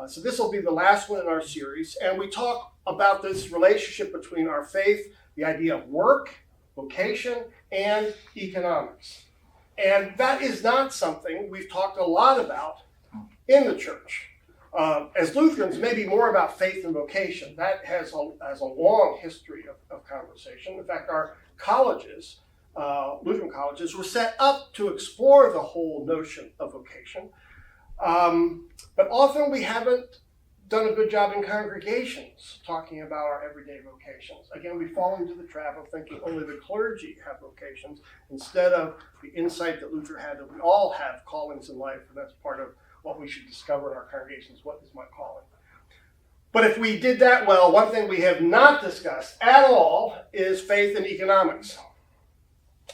So this will be the last one in our series, and we talk about this relationship between our faith, the idea of work, vocation, and economics. And that is not something we've talked a lot about in the church. As Lutherans, maybe more about faith and vocation. That has a long history of conversation. In fact, our colleges, Lutheran colleges, were set up to explore the whole notion of vocation. But often we haven't done a good job in congregations talking about our everyday vocations. Again, we fall into the trap of thinking only the clergy have vocations instead of the insight that Luther had that we all have callings in life, and that's part of what we should discover in our congregations. What is my calling? But if we did that well, one thing we have not discussed at all is faith and economics.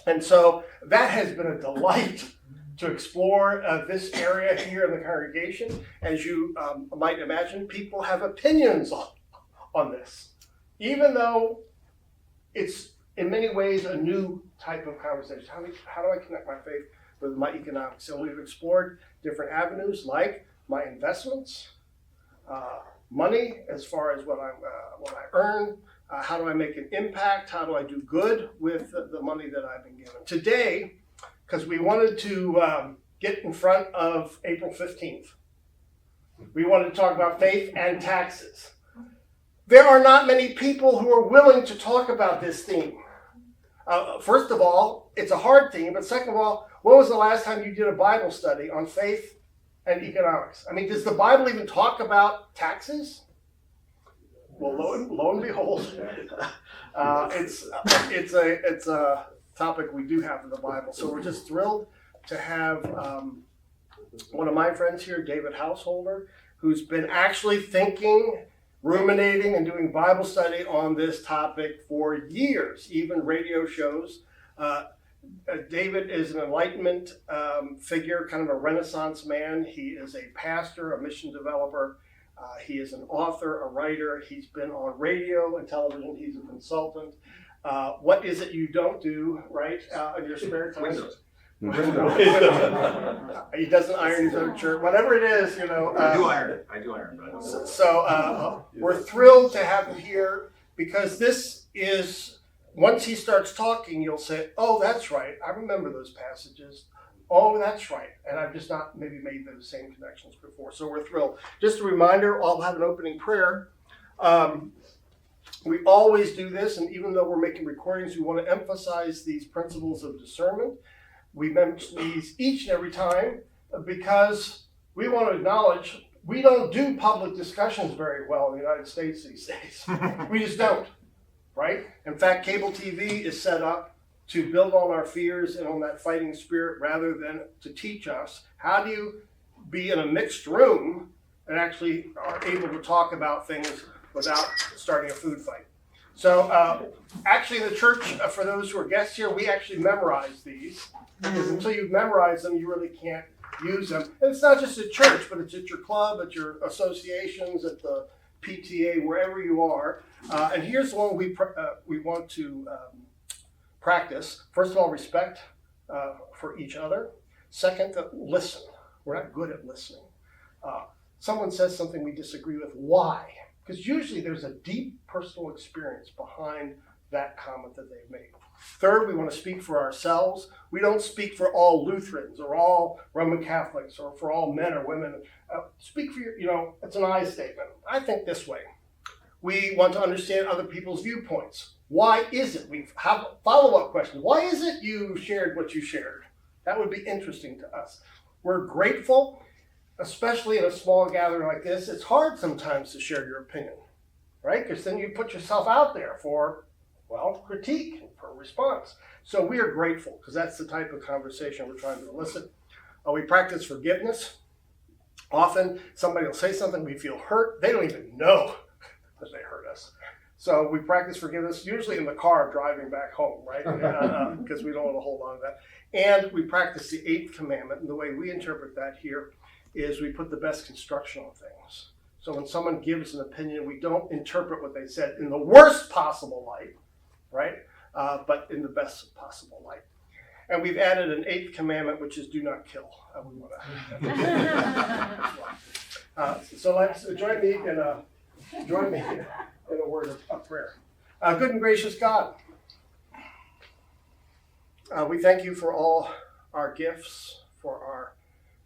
And so that has been a delight to explore this area here in the congregation. As you might imagine, people have opinions on this, even though it's in many ways a new type of conversation. How do I connect my faith with my economics? So we've explored different avenues like my investments, money as far as what I earn, how do I make an impact, how do I do good with the money that I've been given. Today, because we wanted to get in front of April 15th. We wanted to talk about faith and taxes. There are not many people who are willing to talk about this theme. First of all, it's a hard theme, but second of all, when was the last time you did a Bible study on faith and economics? I mean, does the Bible even talk about taxes? Well, lo and behold, it's a topic we do have in the Bible. So we're just thrilled to have one of my friends here, David Householder, who's been actually thinking, ruminating, and doing Bible study on this topic for years, even radio shows. David is an Enlightenment figure, kind of a Renaissance man. He is a pastor, a mission developer. He is an author, a writer. He's been on radio and television. He's a consultant. What is it you don't do, right, in your spare time? Windows. He doesn't iron his own shirt. Whatever it is, you know. I do iron it. But So we're thrilled to have him here because this is, once he starts talking, you'll say, oh, that's right. I remember those passages. Oh, that's right. And I've just not maybe made those same connections before. So we're thrilled. Just a reminder, I'll have an opening prayer. We always do this, and even though we're making recordings, we want to emphasize these principles of discernment. We mention these each and every time because we want to acknowledge we don't do public discussions very well in the United States these days. We just don't, right? In fact, cable TV is set up to build on our fears and on that fighting spirit rather than to teach us how do you be in a mixed room and actually are able to talk about things without starting a food fight. So actually in the church, for those who are guests here, we actually memorize these. Because until you memorize them, you really can't use them. And it's not just at church, but it's at your club, at your associations, at the PTA, wherever you are. And here's the one we want to practice. First of all, respect for each other. Second, listen. We're not good at listening. Someone says something we disagree with. Why? Because usually there's a deep personal experience behind that comment that they've made. Third, we want to speak for ourselves. We don't speak for all Lutherans or all Roman Catholics or for all men or women. Speak for your, it's an I statement. I think this way. We want to understand other people's viewpoints. Why is it? We have follow-up questions. Why is it you shared what you shared? That would be interesting to us. We're grateful. Especially in a small gathering like this, it's hard sometimes to share your opinion, right? Because then you put yourself out there for, critique, for response. So we are grateful because that's the type of conversation we're trying to elicit. We practice forgiveness. Often somebody will say something, we feel hurt. They don't even know that they hurt us. So we practice forgiveness, usually in the car driving back home, right? Because we don't want to hold on to that. And we practice the Eighth Commandment. And the way we interpret that here is we put the best construction on things. So when someone gives an opinion, we don't interpret what they said in the worst possible light, right? But in the best possible light. And we've added an eighth commandment, which is do not kill. We want to. So let's join me in a word of prayer. Good and gracious God, we thank you for all our gifts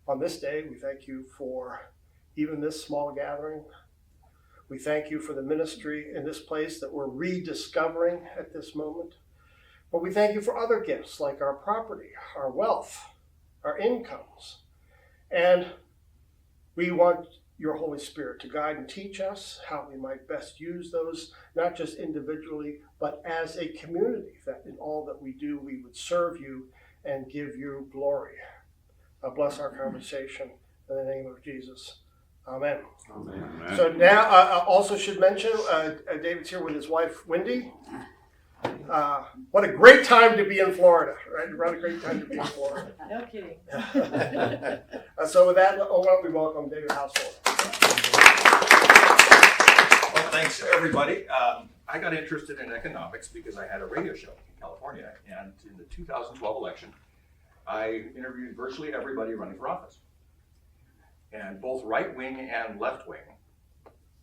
on this day. We thank you for even this small gathering. We thank you for the ministry in this place that we're rediscovering at this moment. But we thank you for other gifts like our property, our wealth, our incomes. And we want your Holy Spirit to guide and teach us how we might best use those, not just individually, but as a community, that in all that we do, we would serve you and give you glory. Bless our conversation in the name of Jesus. Amen. Amen. So now, I also should mention, David's here with his wife, Wendy. What a great time to be in Florida, right? What a great time to be in Florida. No kidding. So with that, why don't we welcome David Household. Well, thanks everybody. I got interested in economics because I had a radio show in California, and in the 2012 election, I interviewed virtually everybody running for office. And both right wing and left wing,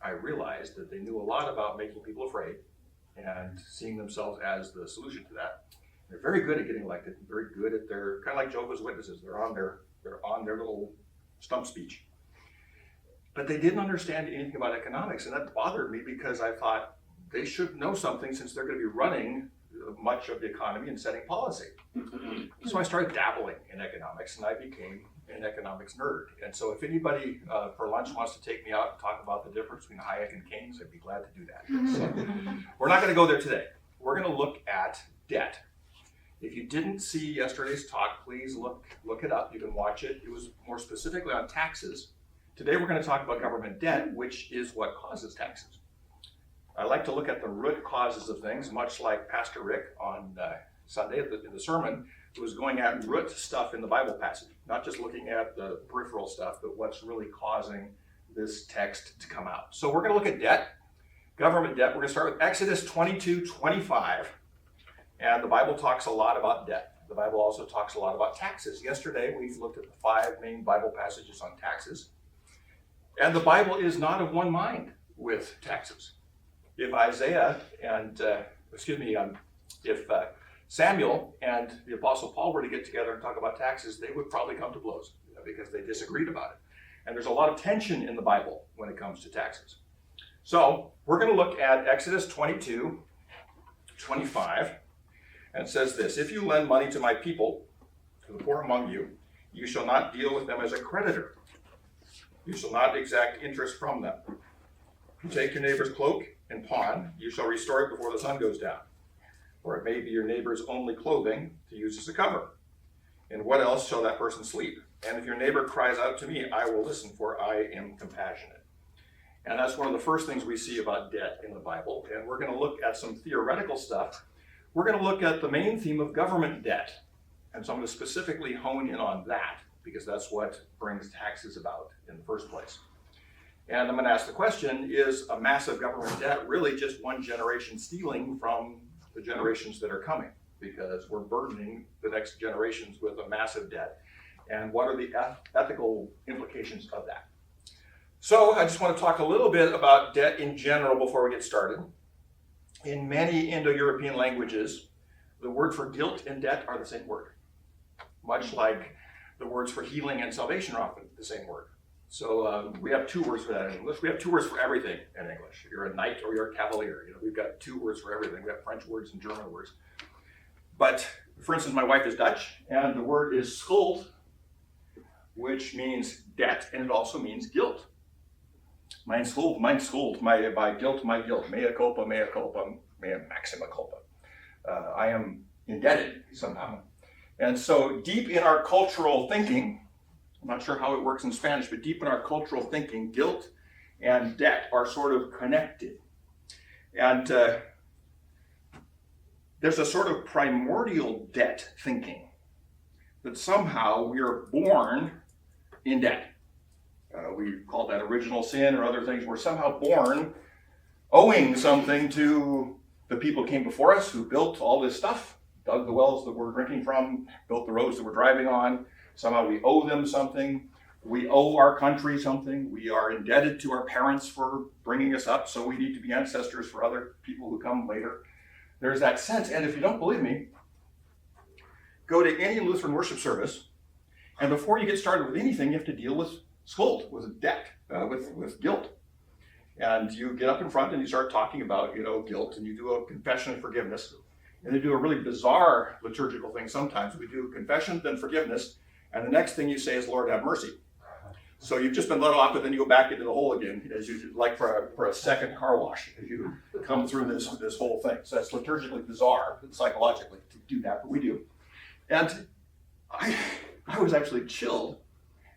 I realized that they knew a lot about making people afraid and seeing themselves as the solution to that. They're very good at getting elected, very good at their, kind of like Jehovah's Witnesses, they're on their little stump speech. But they didn't understand anything about economics, and that bothered me because I thought they should know something since they're going to be running much of the economy and setting policy. So I started dabbling in economics, and I became an economics nerd. And so if anybody for lunch wants to take me out and talk about the difference between Hayek and Keynes, I'd be glad to do that. So we're not going to go there today. We're going to look at debt. If you didn't see yesterday's talk, please look it up. You can watch it. It was more specifically on taxes. Today we're going to talk about government debt, which is what causes taxes. I like to look at the root causes of things, much like Pastor Rick on Sunday in the sermon was going at root stuff in the Bible passage, not just looking at the peripheral stuff, but what's really causing this text to come out. So we're going to look at debt, government debt. We're going to start with Exodus 22:25, and the Bible talks a lot about debt. The Bible also talks a lot about taxes. Yesterday we looked at the 5 main Bible passages on taxes, and the Bible is not of one mind with taxes. If Samuel and the Apostle Paul were to get together and talk about taxes, they would probably come to blows because they disagreed about it. And there's a lot of tension in the Bible when it comes to taxes. So we're going to look at Exodus 22:25, and it says this: if you lend money to my people, to the poor among you, you shall not deal with them as a creditor. You shall not exact interest from them. If you take your neighbor's cloak and pawn, you shall restore it before the sun goes down. Or it may be your neighbor's only clothing to use as a cover. And what else shall that person sleep? And if your neighbor cries out to me, I will listen, for I am compassionate. And that's one of the first things we see about debt in the Bible. And we're going to look at some theoretical stuff. We're going to look at the main theme of government debt. And so I'm going to specifically hone in on that, because that's what brings taxes about in the first place. And I'm going to ask the question, is a massive government debt really just one generation stealing from the generations that are coming? Because we're burdening the next generations with a massive debt. And what are the ethical implications of that? So I just want to talk a little bit about debt in general before we get started. In many Indo-European languages, the word for guilt and debt are the same word. Much like the words for healing and salvation are often the same word. So we have 2 words for that in English. We have 2 words for everything in English. You're a knight or you're a cavalier. We've got 2 words for everything. We have French words and German words. But for instance, my wife is Dutch, and the word is schuld, which means debt, and it also means guilt. Mijn schuld, my guilt, mea culpa, mea maxima culpa. I am indebted somehow. And so deep in our cultural thinking, I'm not sure how it works in Spanish, but deep in our cultural thinking, guilt and debt are sort of connected. And there's a sort of primordial debt thinking that somehow we are born in debt. We call that original sin or other things. We're somehow born owing something to the people who came before us, who built all this stuff. dug the wells that we're drinking from, built the roads that we're driving on. Somehow we owe them something. We owe our country something. We are indebted to our parents for bringing us up, so we need to be ancestors for other people who come later. There's that sense, and if you don't believe me, go to any Lutheran worship service, and before you get started with anything, you have to deal with skuld, with debt, with guilt. And you get up in front and you start talking about, guilt, and you do a confession of forgiveness. And they do a really bizarre liturgical thing sometimes. We do confession, then forgiveness, and the next thing you say is, Lord, have mercy. So you've just been let off, but then you go back into the hole again, as you like for a second car wash, as you come through this whole thing. So that's liturgically bizarre, psychologically, to do that, but we do. And I was actually chilled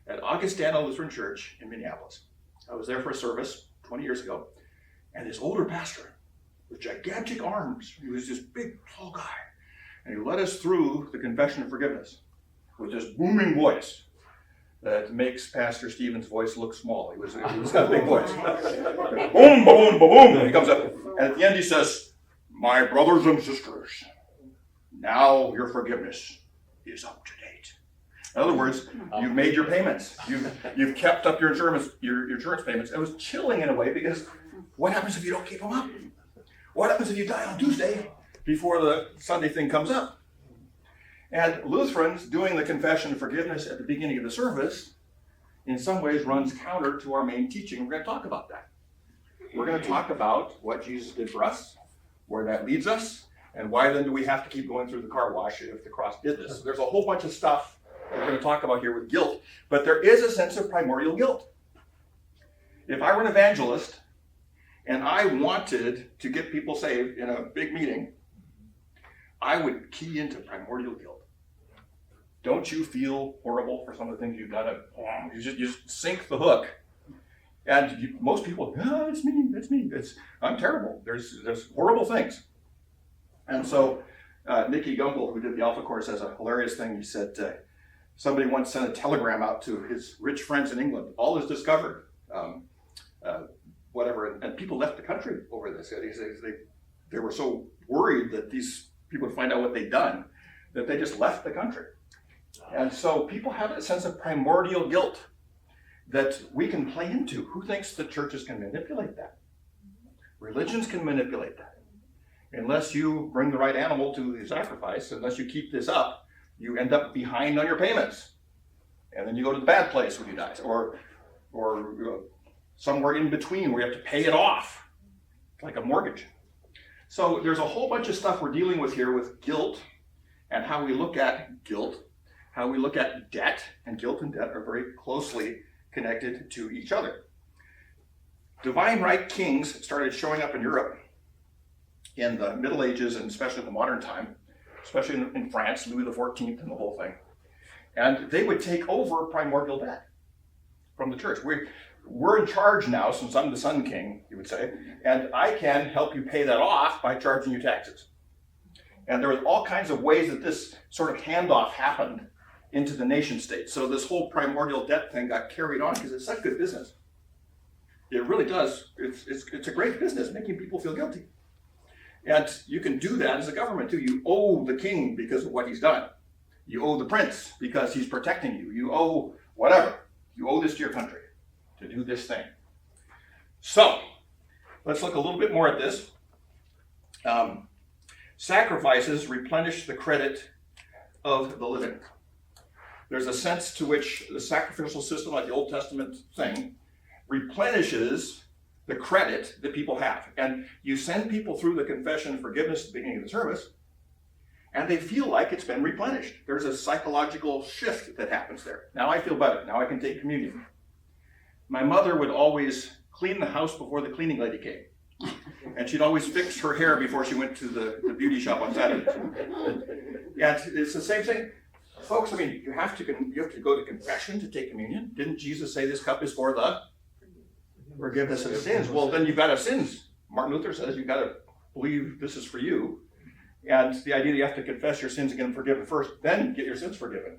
at Augustana Lutheran Church in Minneapolis. I was there for a service 20 years ago, and this older pastor with gigantic arms, he was this big, tall guy, and he led us through the confession of forgiveness with this booming voice that makes Pastor Stephen's voice look small. He's got a big voice. Boom, boom, boom, boom. And he comes up, and at the end he says, my brothers and sisters, now your forgiveness is up to date. In other words, you've made your payments. You've kept up your insurance payments. It was chilling in a way, because what happens if you don't keep them up? What happens if you die on Tuesday before the Sunday thing comes up? And Lutherans doing the confession of forgiveness at the beginning of the service in some ways runs counter to our main teaching. We're going to talk about that. We're going to talk about what Jesus did for us, where that leads us, and why then do we have to keep going through the car wash if the cross did this. So there's a whole bunch of stuff that we're going to talk about here with guilt, but there is a sense of primordial guilt. If I were an evangelist and I wanted to get people saved in a big meeting, I would key into primordial guilt. Don't you feel horrible for some of the things you've done? You just sink the hook. And most people, it's me. I'm terrible. There's horrible things. And so Nicky Gumbel, who did the Alpha course, has a hilarious thing. He said somebody once sent a telegram out to his rich friends in England. All is discovered, whatever. And people left the country over this. They were so worried that these people would find out what they'd done that they just left the country. And so people have a sense of primordial guilt that we can play into. Who thinks the churches can manipulate that? Religions can manipulate that. Unless you bring the right animal to the sacrifice, unless you keep this up, you end up behind on your payments. And then you go to the bad place when you die, or somewhere in between where you have to pay it off, like a mortgage. So there's a whole bunch of stuff we're dealing with here with guilt and how we look at guilt, how we look at debt, and guilt and debt are very closely connected to each other. Divine right kings started showing up in Europe in the Middle Ages and especially in the modern time, especially in France, Louis XIV and the whole thing. And they would take over primordial debt from the church. We're in charge now, since I'm the Sun King, you would say, and I can help you pay that off by charging you taxes. And there were all kinds of ways that this sort of handoff happened into the nation state. So this whole primordial debt thing got carried on because it's such good business. It really does. It's a great business, making people feel guilty. And you can do that as a government too. You owe the king because of what he's done. You owe the prince because he's protecting you. You owe whatever. You owe this to your country to do this thing. So let's look a little bit more at this. Sacrifices replenish the credit of the living. There's a sense to which the sacrificial system, like the Old Testament thing, replenishes the credit that people have. And you send people through the confession and forgiveness at the beginning of the service, and they feel like it's been replenished. There's a psychological shift that happens there. Now I feel better. Now I can take communion. My mother would always clean the house before the cleaning lady came. And she'd always fix her hair before she went to the beauty shop on Saturday. And it's the same thing. Folks, I mean, you have to go to confession to take communion. Didn't Jesus say this cup is for the forgiveness of sins? Well, then you've got to have sins. Martin Luther says you've got to believe this is for you. And the idea that you have to confess your sins and get them forgiven first, then get your sins forgiven.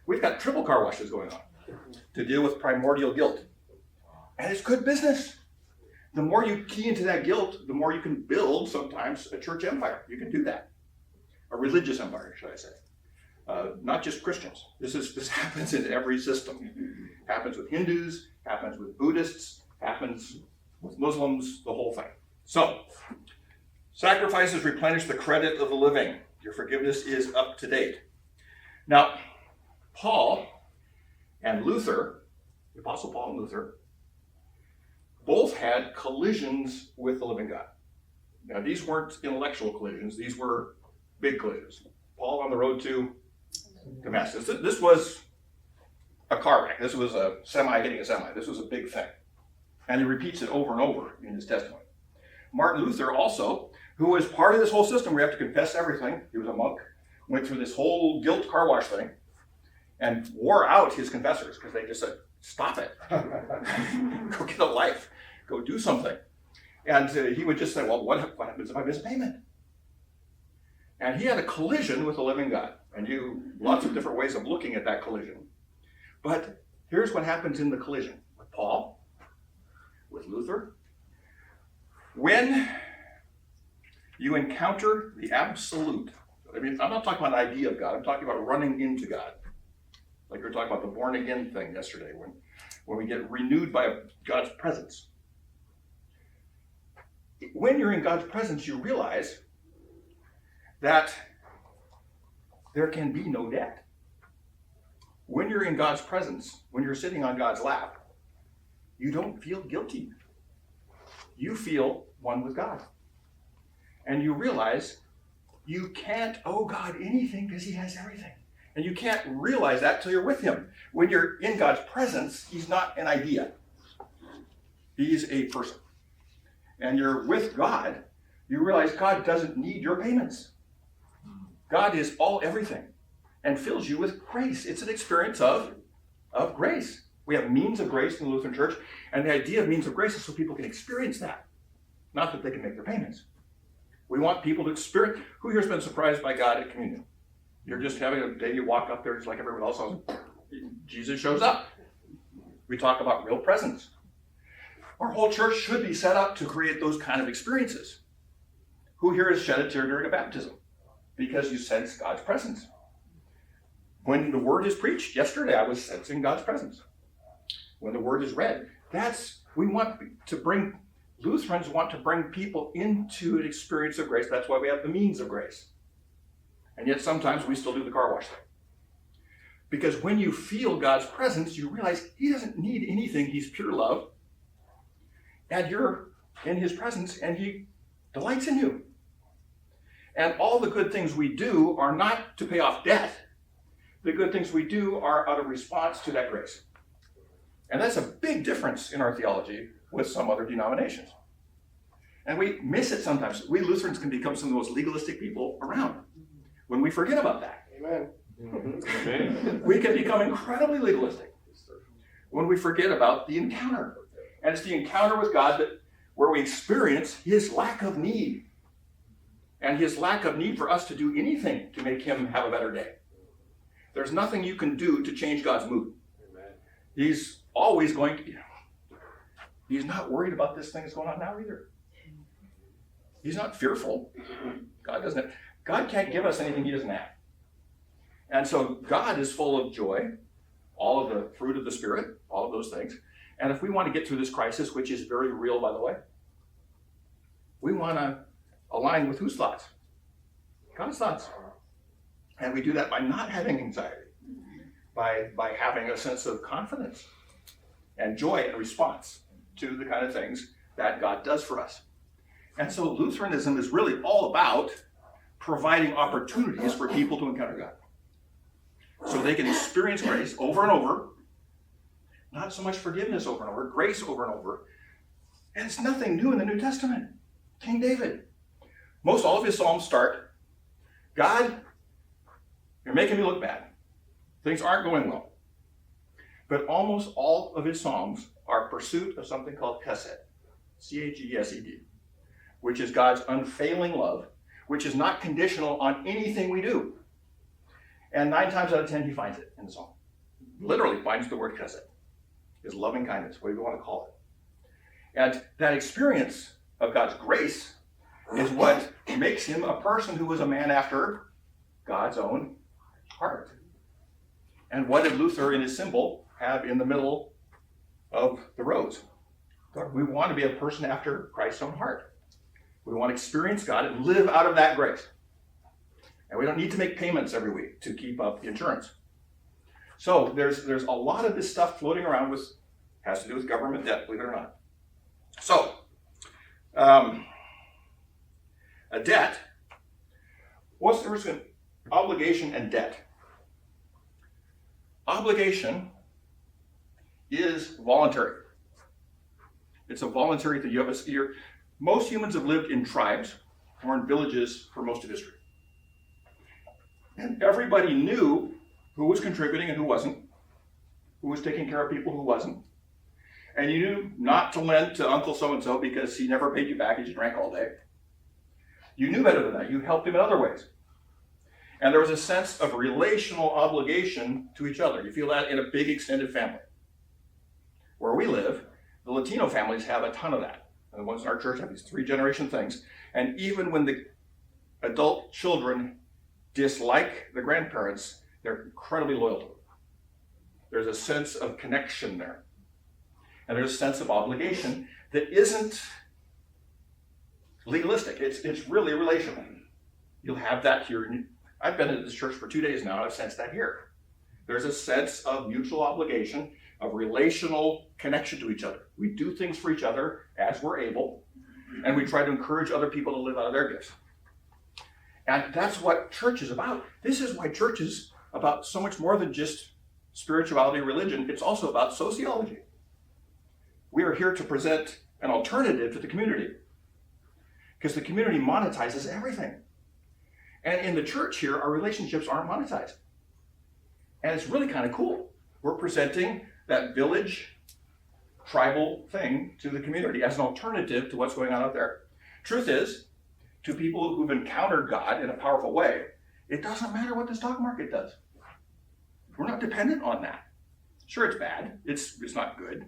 We've got triple car washes going on to deal with primordial guilt. And it's good business. The more you key into that guilt, the more you can build sometimes a church empire. You can do that. a religious empire, should I say. Not just Christians. This happens in every system. Happens with Hindus, happens with Buddhists, happens with Muslims, the whole thing. So, sacrifices replenish the credit of the living. Your forgiveness is up to date. Now, Paul and Luther, the Apostle Paul and Luther, both had collisions with the living God. Now, these weren't intellectual collisions. These were big collisions. Paul on the road to Damascus. This was a car wreck. This was a semi hitting a semi. This was a big thing. And he repeats it over and over in his testimony. Martin Luther also, who was part of this whole system, we have to confess everything. He was a monk, went through this whole guilt car wash thing, and wore out his confessors because they just said, stop it. Go get a life. Go do something. And he would just say, well, what happens if I miss a payment? And he had a collision with the living God. And lots of different ways of looking at that collision. But here's what happens in the collision with Paul, with Luther. When you encounter the absolute, I mean, I'm not talking about an idea of God, I'm talking about running into God. Like we were talking about the born again thing yesterday, when we get renewed by God's presence. When you're in God's presence, you realize that there can be no debt. When you're in God's presence, when you're sitting on God's lap, you don't feel guilty. You feel one with God. And you realize you can't owe God anything because he has everything. And you can't realize that till you're with him. When you're in God's presence, he's not an idea. He's a person. And you're with God, you realize God doesn't need your payments. God is all everything and fills you with grace. It's an experience of grace. We have means of grace in the Lutheran Church, and the idea of means of grace is so people can experience that, not that they can make their payments. We want people to experience. Who here has been surprised by God at communion? You're just having a day, you walk up there just like everyone else, Jesus shows up. We talk about real presence. Our whole church should be set up to create those kind of experiences. Who here has shed a tear during a baptism? Because you sense God's presence. When the word is preached, yesterday I was sensing God's presence. When the word is read, Lutherans want to bring people into an experience of grace. That's why we have the means of grace. And yet sometimes we still do the car wash thing. Because when you feel God's presence, you realize he doesn't need anything. He's pure love. And you're in his presence and he delights in you. And all the good things we do are not to pay off debt. The good things we do are out of response to that grace. And that's a big difference in our theology with some other denominations. And we miss it sometimes. We Lutherans can become some of the most legalistic people around when we forget about that. Amen. We can become incredibly legalistic when we forget about the encounter. And it's the encounter with God where we experience his lack of need. And his lack of need for us to do anything to make him have a better day. There's nothing you can do to change God's mood. Amen. He's always going to, he's not worried about this thing that's going on now either. He's not fearful. God can't give us anything he doesn't have. And so God is full of joy, all of the fruit of the Spirit, all of those things. And if we want to get through this crisis, which is very real, by the way, we want to align with whose thoughts? God's thoughts. And we do that by not having anxiety, by having a sense of confidence and joy and response to the kind of things that God does for us. And so Lutheranism is really all about providing opportunities for people to encounter God. So they can experience grace over and over, not so much forgiveness over and over, grace over and over. And it's nothing new in the New Testament. King David, most all of his psalms start, God, you're making me look bad. Things aren't going well. But almost all of his psalms are pursuit of something called chesed, C-H-E-S-E-D, which is God's unfailing love, which is not conditional on anything we do. And 9 times out of 10, he finds it in the psalm. Literally finds the word chesed, his loving kindness, whatever you want to call it. And that experience of God's grace is what makes him a person who was a man after God's own heart. And what did Luther in his symbol have in the middle of the rose? We want to be a person after Christ's own heart. We want to experience God and live out of that grace. And we don't need to make payments every week to keep up the insurance. So there's a lot of this stuff floating around has to do with government debt, believe it or not. So, a debt, what's the difference between obligation and debt? Obligation is voluntary. It's a voluntary thing. Most humans have lived in tribes or in villages for most of history. And everybody knew who was contributing and who wasn't, who was taking care of people, who wasn't. And you knew not to lend to Uncle so-and-so because he never paid you back, he just drank all day. You knew better than that. You helped him in other ways. And there was a sense of relational obligation to each other. You feel that in a big extended family. Where we live, the Latino families have a ton of that. And the ones in our church have these 3-generation things. And even when the adult children dislike the grandparents, they're incredibly loyal to them. There's a sense of connection there. And there's a sense of obligation that isn't legalistic. It's really relational. You'll have that here. I've been at this church for 2 days now, and I've sensed that here. There's a sense of mutual obligation, of relational connection to each other. We do things for each other as we're able, and we try to encourage other people to live out of their gifts. And that's what church is about. This is why church is about so much more than just spirituality, religion. It's also about sociology. We are here to present an alternative to the community, because the community monetizes everything. And in the church here, our relationships aren't monetized. And it's really kind of cool. We're presenting that village, tribal thing to the community as an alternative to what's going on out there. Truth is, to people who've encountered God in a powerful way, it doesn't matter what the stock market does. We're not dependent on that. Sure, it's bad. It's not good.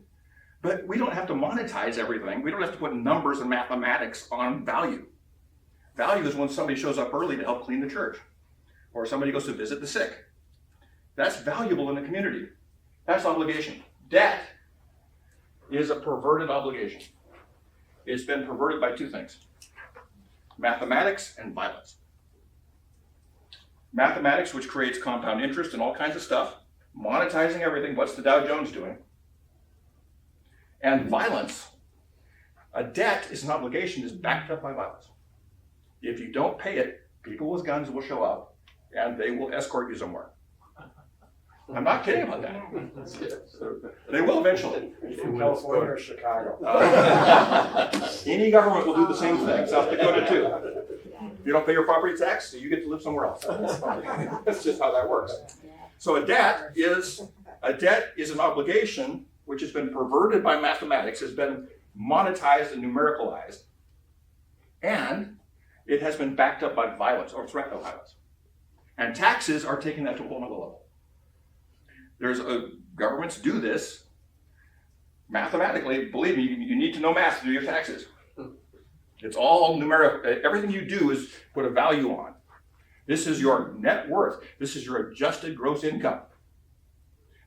But we don't have to monetize everything. We don't have to put numbers and mathematics on value. Value is when somebody shows up early to help clean the church, or somebody goes to visit the sick. That's valuable in the community. That's obligation. Debt is a perverted obligation. It's been perverted by 2 things: mathematics and violence. Mathematics, which creates compound interest and all kinds of stuff, monetizing everything. What's the Dow Jones doing? And violence. A debt is an obligation that's backed up by violence. If you don't pay it, people with guns will show up and they will escort you somewhere. I'm not kidding about that. They will eventually. From California or Chicago. Any government will do the same thing. South Dakota too. If you don't pay your property tax, you get to live somewhere else. That's just how that works. So a debt is an obligation which has been perverted by mathematics, has been monetized and numericalized, and it has been backed up by violence or threat of violence. And taxes are taking that to a whole other level. Governments do this mathematically. Believe me, you need to know math to do your taxes. It's all numeric. Everything you do is put a value on. This is your net worth. This is your adjusted gross income.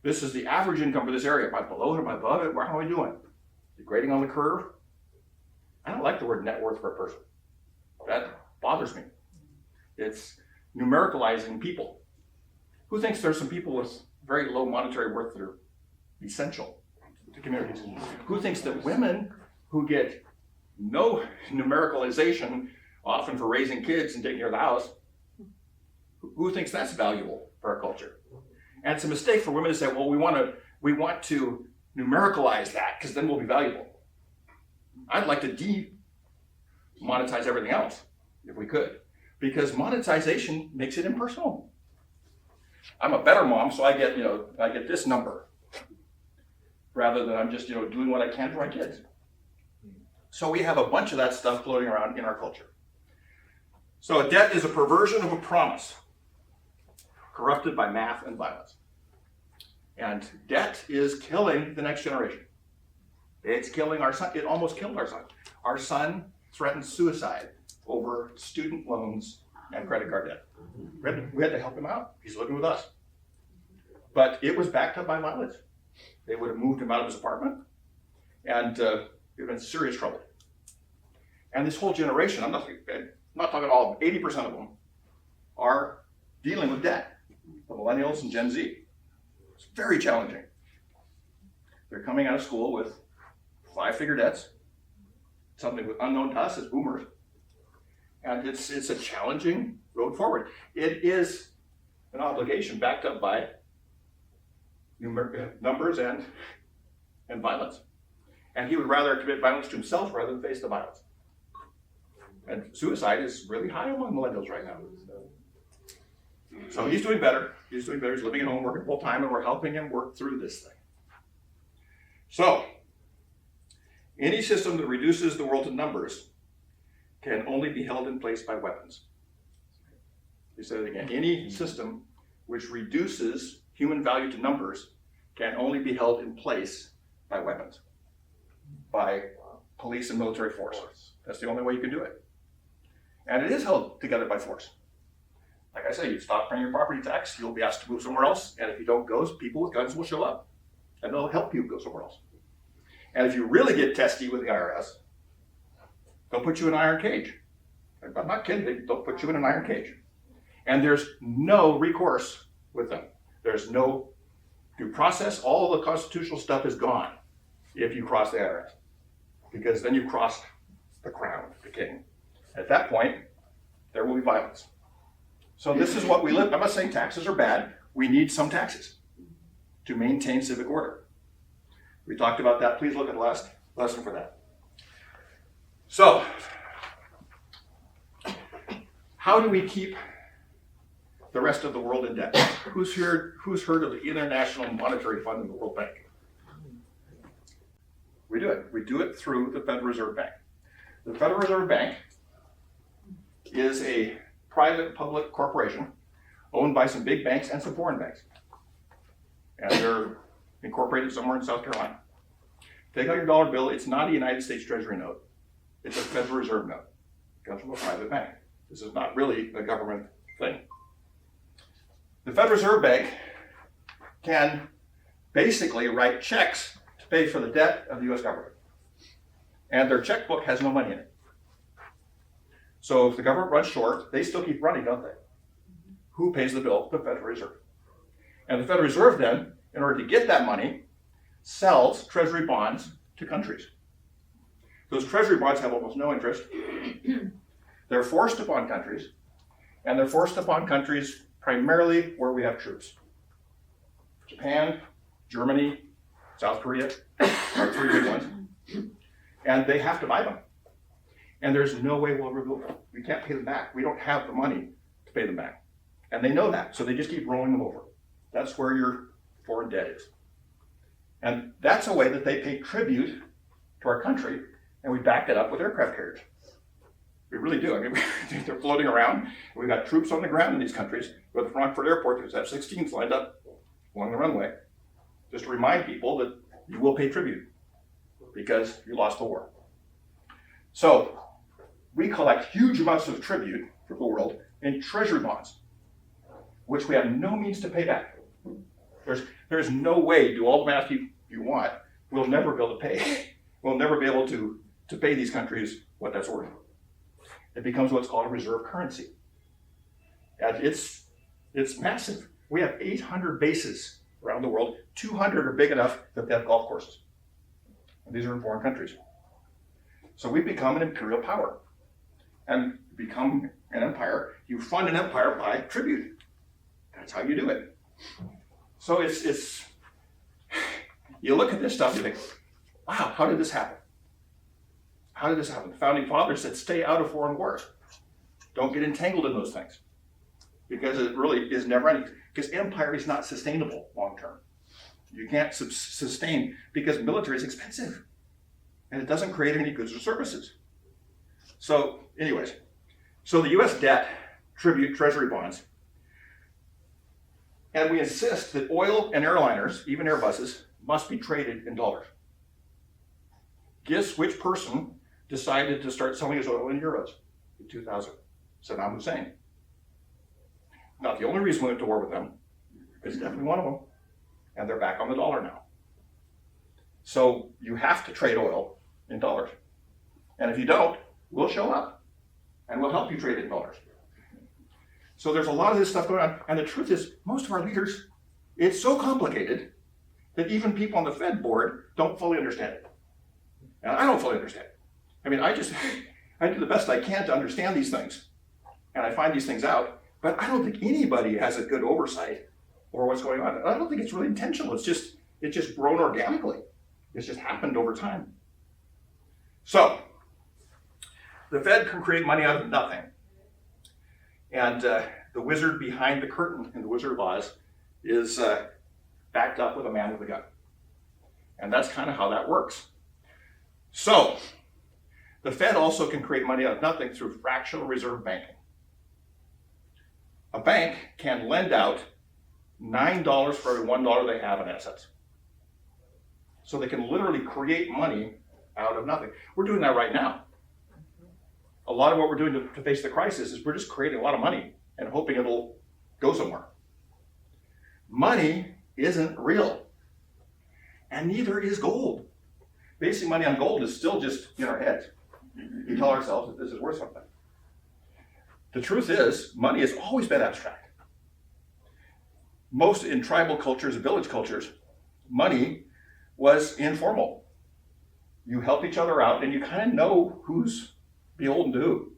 This is the average income for this area. Am I below it? Am I above it? How am I doing? The grading on the curve? I don't like the word net worth for a person. That bothers me. It's numericalizing people. Who thinks there's some people with very low monetary worth that are essential to communities? Who thinks that women who get no numericalization, often for raising kids and taking care of the house, who thinks that's valuable for our culture? And it's a mistake for women to say, well, we want to numericalize that because then we'll be valuable. I'd like to demonetize everything else if we could, because monetization makes it impersonal. I'm a better mom, so I get this number rather than I'm just doing what I can for my kids. So we have a bunch of that stuff floating around in our culture. So a debt is a perversion of a promise, corrupted by math and violence. And debt is killing the next generation. It's killing our son. It almost killed our son. Our son threatened suicide over student loans and credit card debt. We had to help him out. He's living with us. But it was backed up by violence. They would have moved him out of his apartment, and he would have been in serious trouble. And this whole generation, I'm not talking all of them, 80% of them are dealing with debt. The millennials and Gen Z. It's very challenging. They're coming out of school with 5-figure debts, something unknown to us as boomers. And it's a challenging road forward. It is an obligation backed up by numbers and violence. And he would rather commit violence to himself rather than face the violence. And suicide is really high among millennials right now. So he's doing better. He's doing better. He's living at home, working full time, and we're helping him work through this thing. So, any system that reduces the world to numbers can only be held in place by weapons. He said it again. Any system which reduces human value to numbers can only be held in place by weapons, by police and military force. That's the only way you can do it. And it is held together by force. Like I say, you stop paying your property tax, you'll be asked to move somewhere else, and if you don't go, people with guns will show up, and they'll help you go somewhere else. And if you really get testy with the IRS, they'll put you in an iron cage. I'm not kidding, they'll put you in an iron cage. And there's no recourse with them. There's no due process. All of the constitutional stuff is gone if you cross the IRS, because then you cross the crown, the king. At that point, there will be violence. So this is what we live. I'm not saying taxes are bad. We need some taxes to maintain civic order. We talked about that. Please look at the last lesson for that. So, how do we keep the rest of the world in debt? Who's heard of the International Monetary Fund and the World Bank? We do it. We do it through the Federal Reserve Bank. The Federal Reserve Bank is a private public corporation owned by some big banks and some foreign banks. And they're incorporated somewhere in South Carolina. Take out your dollar bill. It's not a United States Treasury note. It's a Federal Reserve note. It comes from a private bank. This is not really a government thing. The Federal Reserve Bank can basically write checks to pay for the debt of the US government. And their checkbook has no money in it. So if the government runs short, they still keep running, don't they? Who pays the bill? The Federal Reserve. And the Federal Reserve then, in order to get that money, sells treasury bonds to countries. Those treasury bonds have almost no interest. They're forced upon countries, and they're forced upon countries primarily where we have troops. Japan, Germany, South Korea are 3 big ones. And they have to buy them. And there's no way we'll ever build them. We can't pay them back. We don't have the money to pay them back. And they know that, so they just keep rolling them over. That's where your foreign debt is. And that's a way that they pay tribute to our country, and we back it up with aircraft carriers. We really do. I mean, they're floating around. We've got troops on the ground in these countries. Go to the Frankfurt airport, there's F-16s lined up along the runway, just to remind people that you will pay tribute because you lost the war. So we collect huge amounts of tribute for the world in treasury bonds, which we have no means to pay back. There's no way to do all the math you want. We'll never be able to pay. We'll never be able to pay these countries what that's worth. It becomes what's called a reserve currency. And it's massive. We have 800 bases around the world. 200 are big enough that they have golf courses. And these are in foreign countries. So we become an imperial power. And become an empire. You fund an empire by tribute. That's how you do it. So it's you look at this stuff, you think, wow, how did this happen? How did this happen? The founding fathers said, stay out of foreign wars. Don't get entangled in those things. Because it really is never ending. Because empire is not sustainable long term. You can't sustain, because military is expensive. And it doesn't create any goods or services. So anyways, so the US debt, tribute, treasury bonds, and we insist that oil and airliners, even Airbuses, must be traded in dollars. Guess which person decided to start selling his oil in euros in 2000? Saddam Hussein. Not the only reason we went to war with them. It's definitely one of them. And they're back on the dollar now. So you have to trade oil in dollars. And if you don't, we'll show up and we'll help you trade in dollars. So there's a lot of this stuff going on. And the truth is, most of our leaders, it's so complicated that even people on the Fed board don't fully understand it. And I don't fully understand it. I mean, I do the best I can to understand these things. And I find these things out. But I don't think anybody has a good oversight or what's going on. I don't think it's really intentional. It's just grown organically. It's just happened over time. So, the Fed can create money out of nothing. And the wizard behind the curtain in the Wizard of Oz is backed up with a man with a gun. And that's kind of how that works. So, the Fed also can create money out of nothing through fractional reserve banking. A bank can lend out $9 for every $1 they have in assets. So they can literally create money out of nothing. We're doing that right now. A lot of what we're doing to face the crisis is we're just creating a lot of money and hoping it'll go somewhere. Money isn't real. And neither is gold. Basing money on gold is still just in our heads. We tell ourselves that this is worth something. The truth is, money has always been abstract. Most in tribal cultures and village cultures, money was informal. You help each other out and you kind of know who's beholden to who.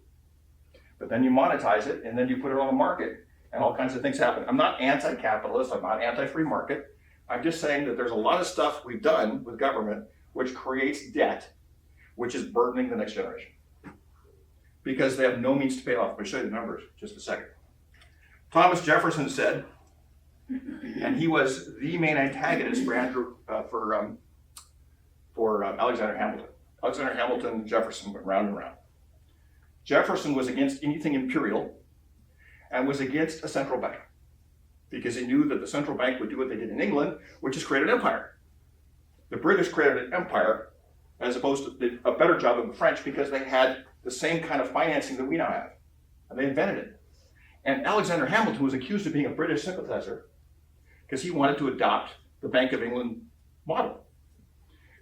But then you monetize it and then you put it on the market and all kinds of things happen. I'm not anti-capitalist, I'm not anti-free market. I'm just saying that there's a lot of stuff we've done with government which creates debt, which is burdening the next generation. Because they have no means to pay it off. I'll show you the numbers in just a second. Thomas Jefferson said, and he was the main antagonist for Alexander Hamilton. Alexander Hamilton and Jefferson went round and round. Jefferson was against anything imperial and was against a central bank because he knew that the central bank would do what they did in England, which is create an empire. The British created an empire as opposed to a better job than the French because they had the same kind of financing that we now have. And they invented it. And Alexander Hamilton was accused of being a British sympathizer because he wanted to adopt the Bank of England model.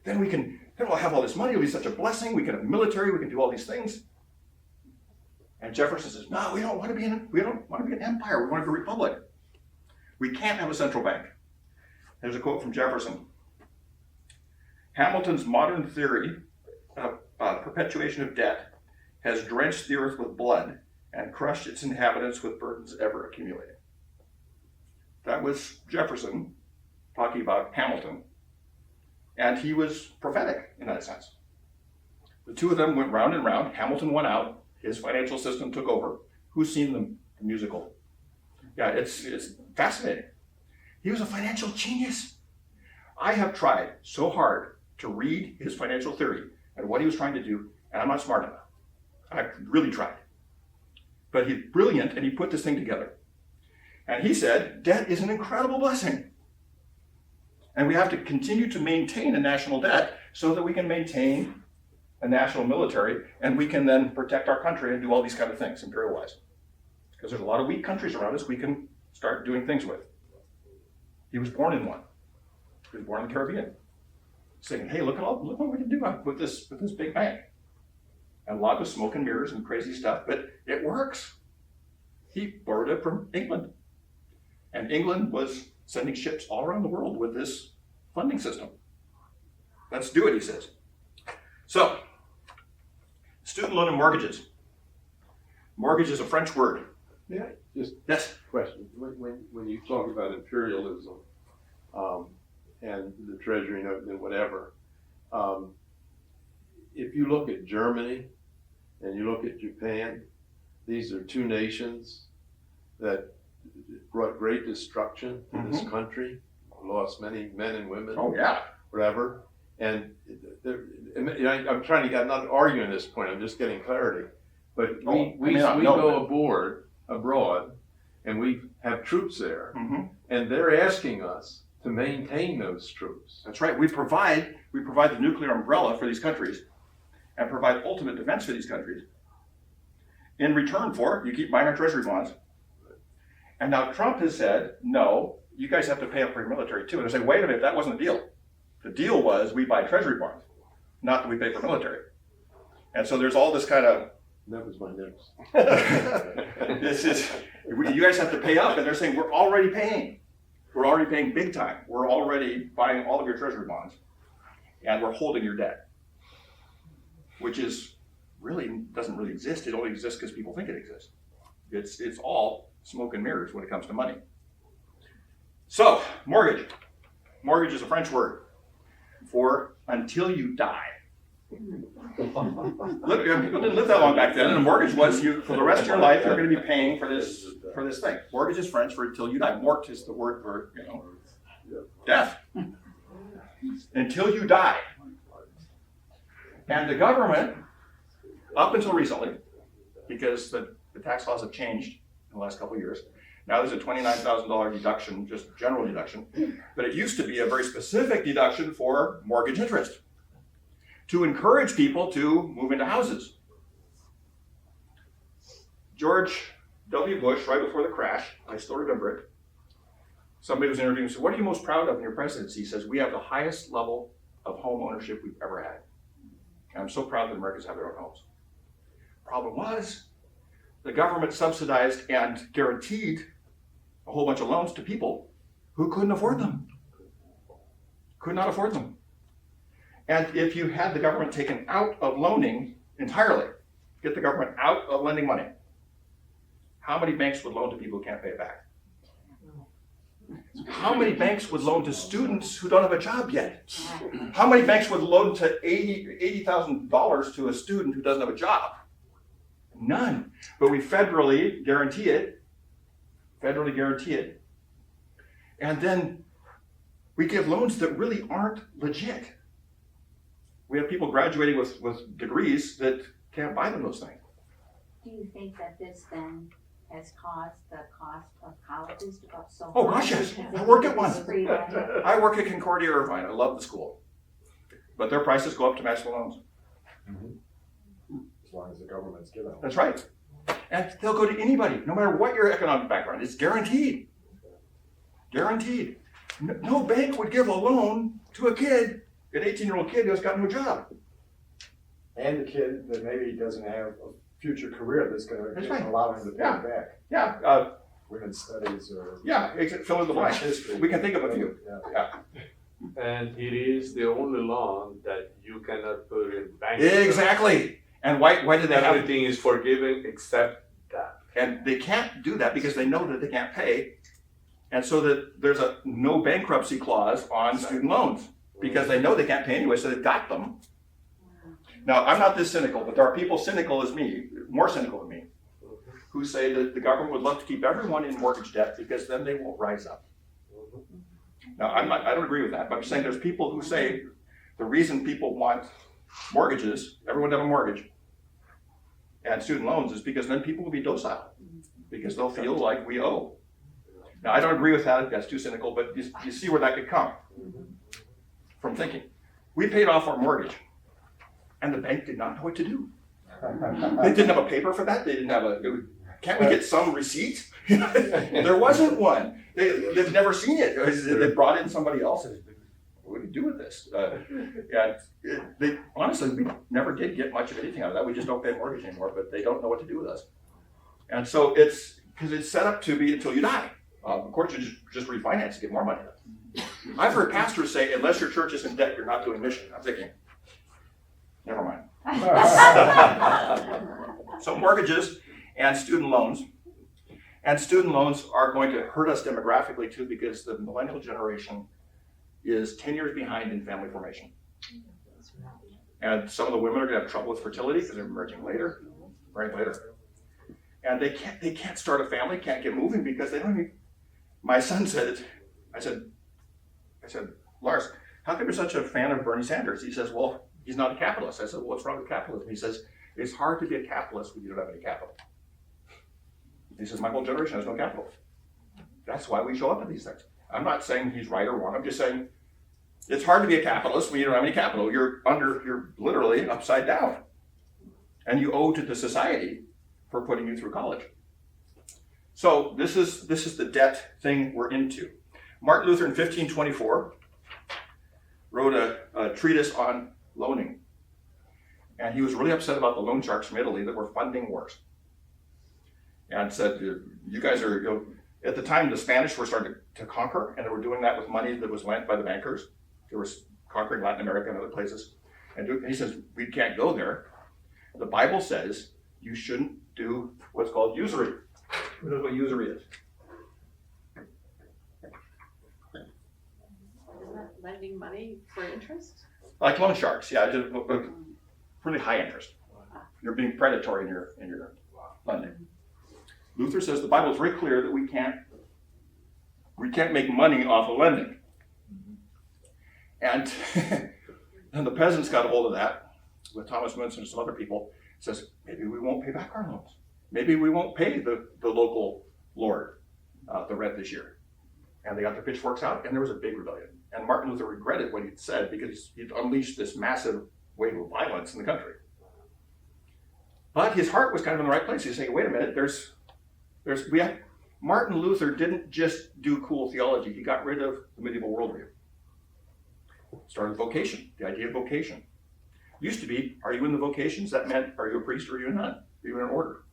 Then we'll have all this money, it'll be such a blessing, we can have military, we can do all these things. And Jefferson says, no, we don't want to be an empire, we want to be a republic. We can't have a central bank. There's a quote from Jefferson. Hamilton's modern theory of perpetuation of debt has drenched the earth with blood and crushed its inhabitants with burdens ever accumulating. That was Jefferson talking about Hamilton. And he was prophetic in that sense. The two of them went round and round. Hamilton won out. His financial system took over. Who's seen the musical? Yeah, it's fascinating. He was a financial genius. I have tried so hard to read his financial theory and what he was trying to do, and I'm not smart enough. I really tried. But he's brilliant, and he put this thing together. And he said, debt is an incredible blessing. And we have to continue to maintain a national debt so that we can maintain a national military, and we can then protect our country and do all these kind of things, imperial-wise. Because there's a lot of weak countries around us we can start doing things with. He was born in one. He was born in the Caribbean. Saying, hey, look what we can do with this big bank. And a lot of smoke and mirrors and crazy stuff, but it works. He borrowed it from England. And England was sending ships all around the world with this funding system. Let's do it, he says. So, student loan and mortgages. Mortgage is a French word. Yeah, just Yes. question. When you talk about imperialism and the treasury note and whatever, if you look at Germany and you look at Japan, these are two nations that brought great destruction to this country, lost many men and women. Oh, yeah. Whatever. And I'm trying to, I'm not arguing this point, I'm just getting clarity. But we go abroad, and we have troops there, and they're asking us to maintain those troops. That's right. We provide the nuclear umbrella for these countries and provide ultimate defense for these countries. In return for, you keep buying our treasury bonds. And now Trump has said, no, you guys have to pay up for your military too. And I say, wait a minute, that wasn't the deal. The deal was we buy treasury bonds, not that we pay for military. And so there's all this kind of, That was my next. this is, you guys have to pay up. And they're saying, we're already paying. We're already paying big time. We're already buying all of your treasury bonds. And we're holding your debt. Which is really, doesn't really exist. It only exists because people think it exists. It's all smoke and mirrors when it comes to money. So, mortgage. Mortgage is a French word for until you die. Look, people didn't live that long back then, and a mortgage was you for the rest of your life. You're going to be paying for this thing. Mortgage is French for until you die. Mort is the word for death. Until you die. And the government, up until recently, because the tax laws have changed in the last couple of years. Now there's a $29,000 deduction, just general deduction, but it used to be a very specific deduction for mortgage interest to encourage people to move into houses. George W. Bush, right before the crash, I still remember it, somebody was interviewing and said, what are you most proud of in your presidency? He says, we have the highest level of home ownership we've ever had. And I'm so proud that Americans have their own homes. Problem was, the government subsidized and guaranteed a whole bunch of loans to people who couldn't afford them. Could not afford them. And if you had the government taken out of loaning entirely, get the government out of lending money, how many banks would loan to people who can't pay it back? How many banks would loan to students who don't have a job yet? How many banks would loan to $80,000 to a student who doesn't have a job? None. But we federally guarantee it. And then we give loans that really aren't legit. We have people graduating with degrees that can't buy them those things. Do you think that this then has caused the cost of colleges to go up so much? Oh gosh, yes. I work at one. I work at Concordia, Irvine. I love the school. But their prices go up to match the loans. As long as the government's giving them. That's right. And they'll go to anybody, no matter what your economic background. It's guaranteed. Guaranteed. No bank would give a loan to a kid, an 18-year-old kid who's got no job. And the kid that maybe doesn't have a future career that's going That's to right. allow him to pay it back. Yeah, Women's studies or fill in the blank. history. We can think of a few. Yeah. And it is the only loan that you cannot put in bank. Exactly. And why do they have? Everything is forgiven except that. And they can't do that because they know that they can't pay. And so that there's a no bankruptcy clause on student loans because they know they can't pay anyway, so they've got them. Now, I'm not this cynical, but there are people cynical as me, more cynical than me, who say that the government would love to keep everyone in mortgage debt because then they won't rise up. Now, I don't agree with that, but I'm saying there's people who say the reason people want mortgages, everyone to have a mortgage, and student loans is because then people will be docile, because they'll feel like we owe. Now, I don't agree with that, that's too cynical, but you see where that could come from thinking. We paid off our mortgage, and the bank did not know what to do. They didn't have a paper for that, they didn't have can't we get some receipt? There wasn't one. They've never seen it. They brought in somebody else. What do we do with this? And honestly, we never did get much of anything out of that. We just don't pay mortgage anymore, but they don't know what to do with us. And so it's because it's set up to be until you die. Of course, you just refinance to get more money. I've heard pastors say, unless your church is in debt, you're not doing mission. I'm thinking, never mind. So mortgages and student loans. And student loans are going to hurt us demographically too, because the millennial generation is 10 years behind in family formation. And some of the women are going to have trouble with fertility because they're emerging later, right later. And they can't start a family, can't get moving because they don't even. My son said it. I said, Lars, how come you're such a fan of Bernie Sanders? He says, well, he's not a capitalist. I said, well, what's wrong with capitalism? He says, it's hard to be a capitalist when you don't have any capital. He says, my whole generation has no capital. That's why we show up at these things. I'm not saying he's right or wrong. I'm just saying it's hard to be a capitalist when you don't have any capital. You're literally upside down. And you owe to the society for putting you through college. So this is the debt thing we're into. Martin Luther in 1524 wrote a treatise on loaning. And he was really upset about the loan sharks from Italy that were funding wars. And said, you guys are, at the time the Spanish were starting to conquer, and they were doing that with money that was lent by the bankers. They were conquering Latin America and other places. And he says, we can't go there. The Bible says you shouldn't do what's called usury. Who knows what usury is? Isn't that lending money for interest? Like loan sharks, yeah, just really high interest. You're being predatory in your lending. Luther says the Bible is very clear that we can't make money off of lending. And, and the peasants got a hold of that with Thomas Munson and some other people. Says, maybe we won't pay back our loans. Maybe we won't pay the local lord the rent this year. And they got their pitchforks out, and there was a big rebellion. And Martin Luther regretted what he'd said because he'd unleashed this massive wave of violence in the country. But his heart was kind of in the right place. He's saying, wait a minute, Martin Luther didn't just do cool theology. He got rid of the medieval worldview. Started vocation, the idea of vocation. Used to be, are you in the vocations? That meant, are you a priest or are you a nun? Are you in an order?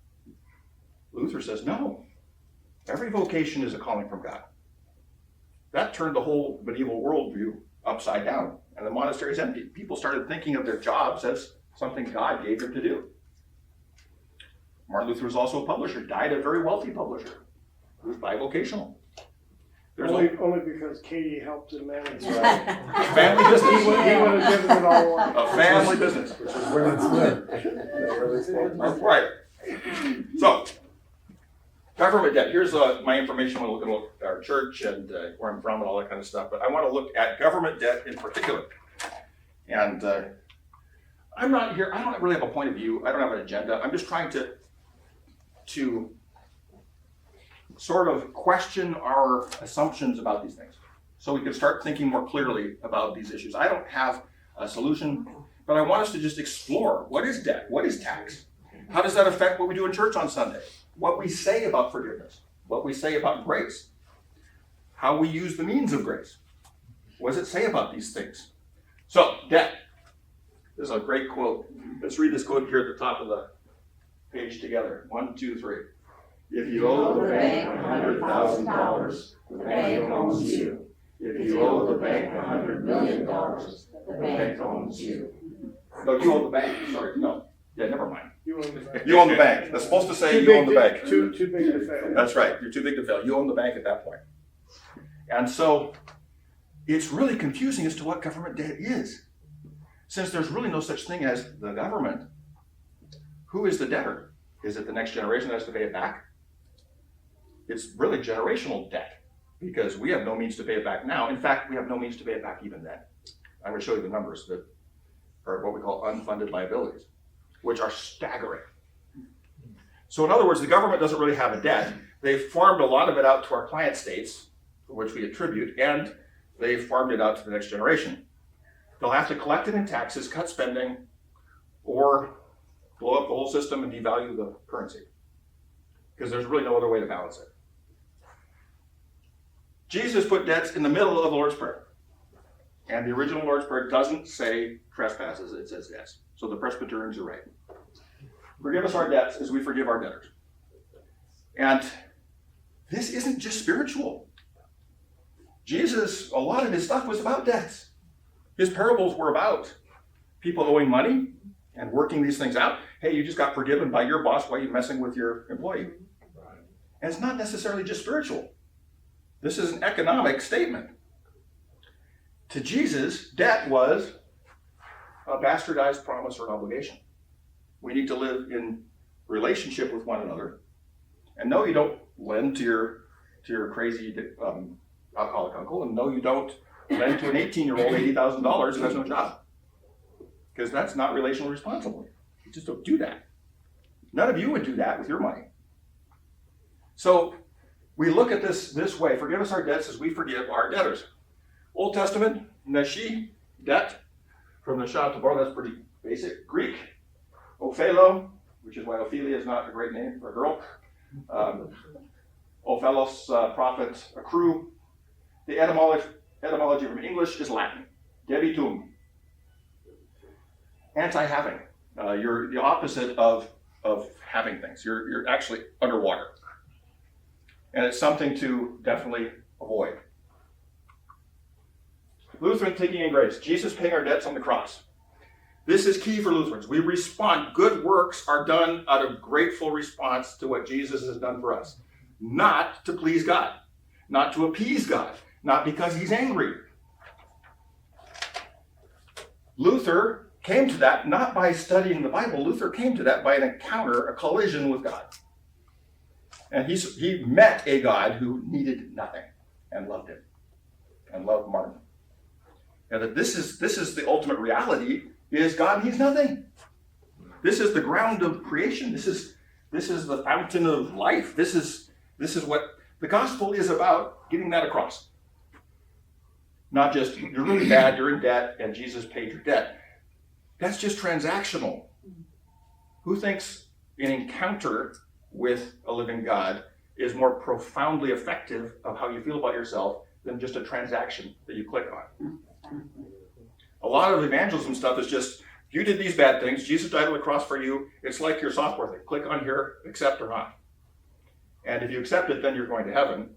Luther says, no. Every vocation is a calling from God. That turned the whole medieval worldview upside down. And the monasteries emptied. People started thinking of their jobs as something God gave them to do. Martin Luther was also a publisher, died a very wealthy publisher. He was bivocational. Only because Katie helped him manage A that. family He business. would have given it all away. A family business. Which is where it's lived. Right. So, government debt. Here's my information. I want to look at our church and where I'm from and all that kind of stuff. But I want to look at government debt in particular. And I'm not here. I don't really have a point of view. I don't have an agenda. I'm just trying to sort of question our assumptions about these things so we can start thinking more clearly about these issues. I don't have a solution, but I want us to just explore what is debt, what is tax, how does that affect what we do in church on Sunday, what we say about forgiveness, what we say about grace, how we use the means of grace. What does it say about these things? So, debt. This is a great quote. Let's read this quote here at the top of the page together. 1, 2, 3. If you owe the bank $100,000, the bank owns you. If you owe the bank $100 million, the bank owns you. No, you owe the bank. Sorry, no. Yeah, never mind. You own the bank. You own the bank. That's supposed to say you own the bank. Too big to fail. That's right. You're too big to fail. You own the bank at that point. And so it's really confusing as to what government debt is. Since there's really no such thing as the government, who is the debtor? Is it the next generation that has to pay it back? It's really generational debt because we have no means to pay it back now. In fact, we have no means to pay it back even then. I'm going to show you the numbers that are what we call unfunded liabilities, which are staggering. So in other words, the government doesn't really have a debt. They've farmed a lot of it out to our client states, for which we attribute, and they've farmed it out to the next generation. They'll have to collect it in taxes, cut spending, or blow up the whole system and devalue the currency. Because there's really no other way to balance it. Jesus put debts in the middle of the Lord's Prayer. And the original Lord's Prayer doesn't say trespasses, it says debts. So the Presbyterians are right. Forgive us our debts as we forgive our debtors. And this isn't just spiritual. Jesus, a lot of his stuff was about debts. His parables were about people owing money and working these things out. Hey, you just got forgiven by your boss. Why are you messing with your employee? And it's not necessarily just spiritual. This is an economic statement. To Jesus, debt was a bastardized promise or an obligation. We need to live in relationship with one another. And no, you don't lend to your crazy alcoholic uncle, and no, you don't lend to an 18-year-old $80,000 who has no job. Because that's not relationally responsible. You just don't do that. None of you would do that with your money. So we look at this way. Forgive us our debts as we forgive our debtors. Old Testament, neshi, debt, from the Shah to Bar, that's pretty basic. Greek, ophelo, which is why Ophelia is not a great name for a girl. O fellows prophets, accrue. The etymology from English is Latin, debitum, anti-having. You're the opposite of having things. You're actually underwater. And it's something to definitely avoid. Lutheran thinking and grace. Jesus paying our debts on the cross. This is key for Lutherans. We respond. Good works are done out of grateful response to what Jesus has done for us. Not to please God. Not to appease God. Not because he's angry. Luther came to that not by studying the Bible. Luther came to that by an encounter, a collision with God. And he met a God who needed nothing and loved him and loved Martin. And that this is the ultimate reality, is God needs nothing. This is the ground of creation. This is the fountain of life. This is what the gospel is about, getting that across. Not just, you're really bad, you're in debt, and Jesus paid your debt. That's just transactional. Who thinks an encounter with a living God is more profoundly effective of how you feel about yourself than just a transaction that you click on? A lot of evangelism stuff is just, you did these bad things, Jesus died on the cross for you. It's like your software thing. Click on here, accept or not. And if you accept it, then you're going to heaven.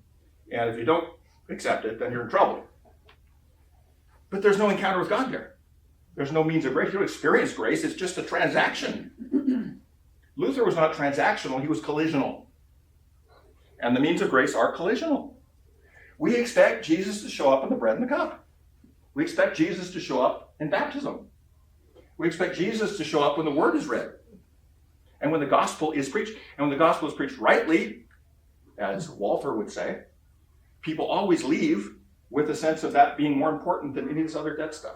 And if you don't accept it, then you're in trouble. But there's no encounter with God there. There's no means of grace. You don't experience grace. It's just a transaction. Luther was not transactional. He was collisional. And the means of grace are collisional. We expect Jesus to show up in the bread and the cup. We expect Jesus to show up in baptism. We expect Jesus to show up when the word is read. And when the gospel is preached. And when the gospel is preached rightly, as Walther would say, people always leave with a sense of that being more important than any of this other debt stuff.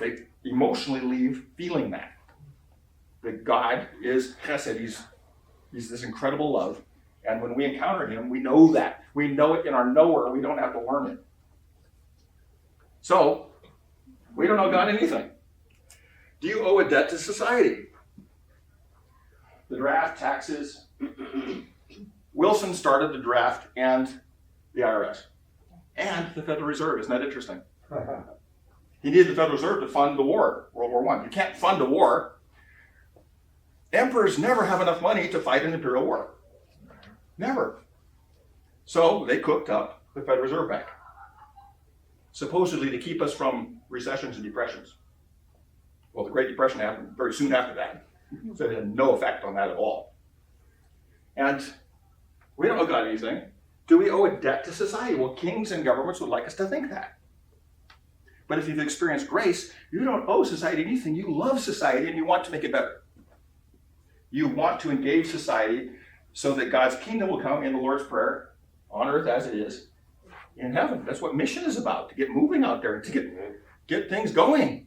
They emotionally leave feeling that God is chesed, he's this incredible love, and when we encounter him, we know that. We know it in our knower, we don't have to learn it. So, we don't owe God anything. Do you owe a debt to society? The draft, taxes. Wilson started the draft and the IRS. And the Federal Reserve. Isn't that interesting? He needed the Federal Reserve to fund the war, World War I. You can't fund a war. Emperors never have enough money to fight an imperial war. Never. So they cooked up the Federal Reserve Bank, supposedly to keep us from recessions and depressions. Well, the Great Depression happened very soon after that, so it had no effect on that at all. And we don't owe God anything. Do we owe a debt to society? Well, kings and governments would like us to think that. But if you've experienced grace, you don't owe society anything. You love society and you want to make it better. You want to engage society so that God's kingdom will come in the Lord's Prayer, on earth as it is in heaven. That's what mission is about, to get moving out there, to get things going.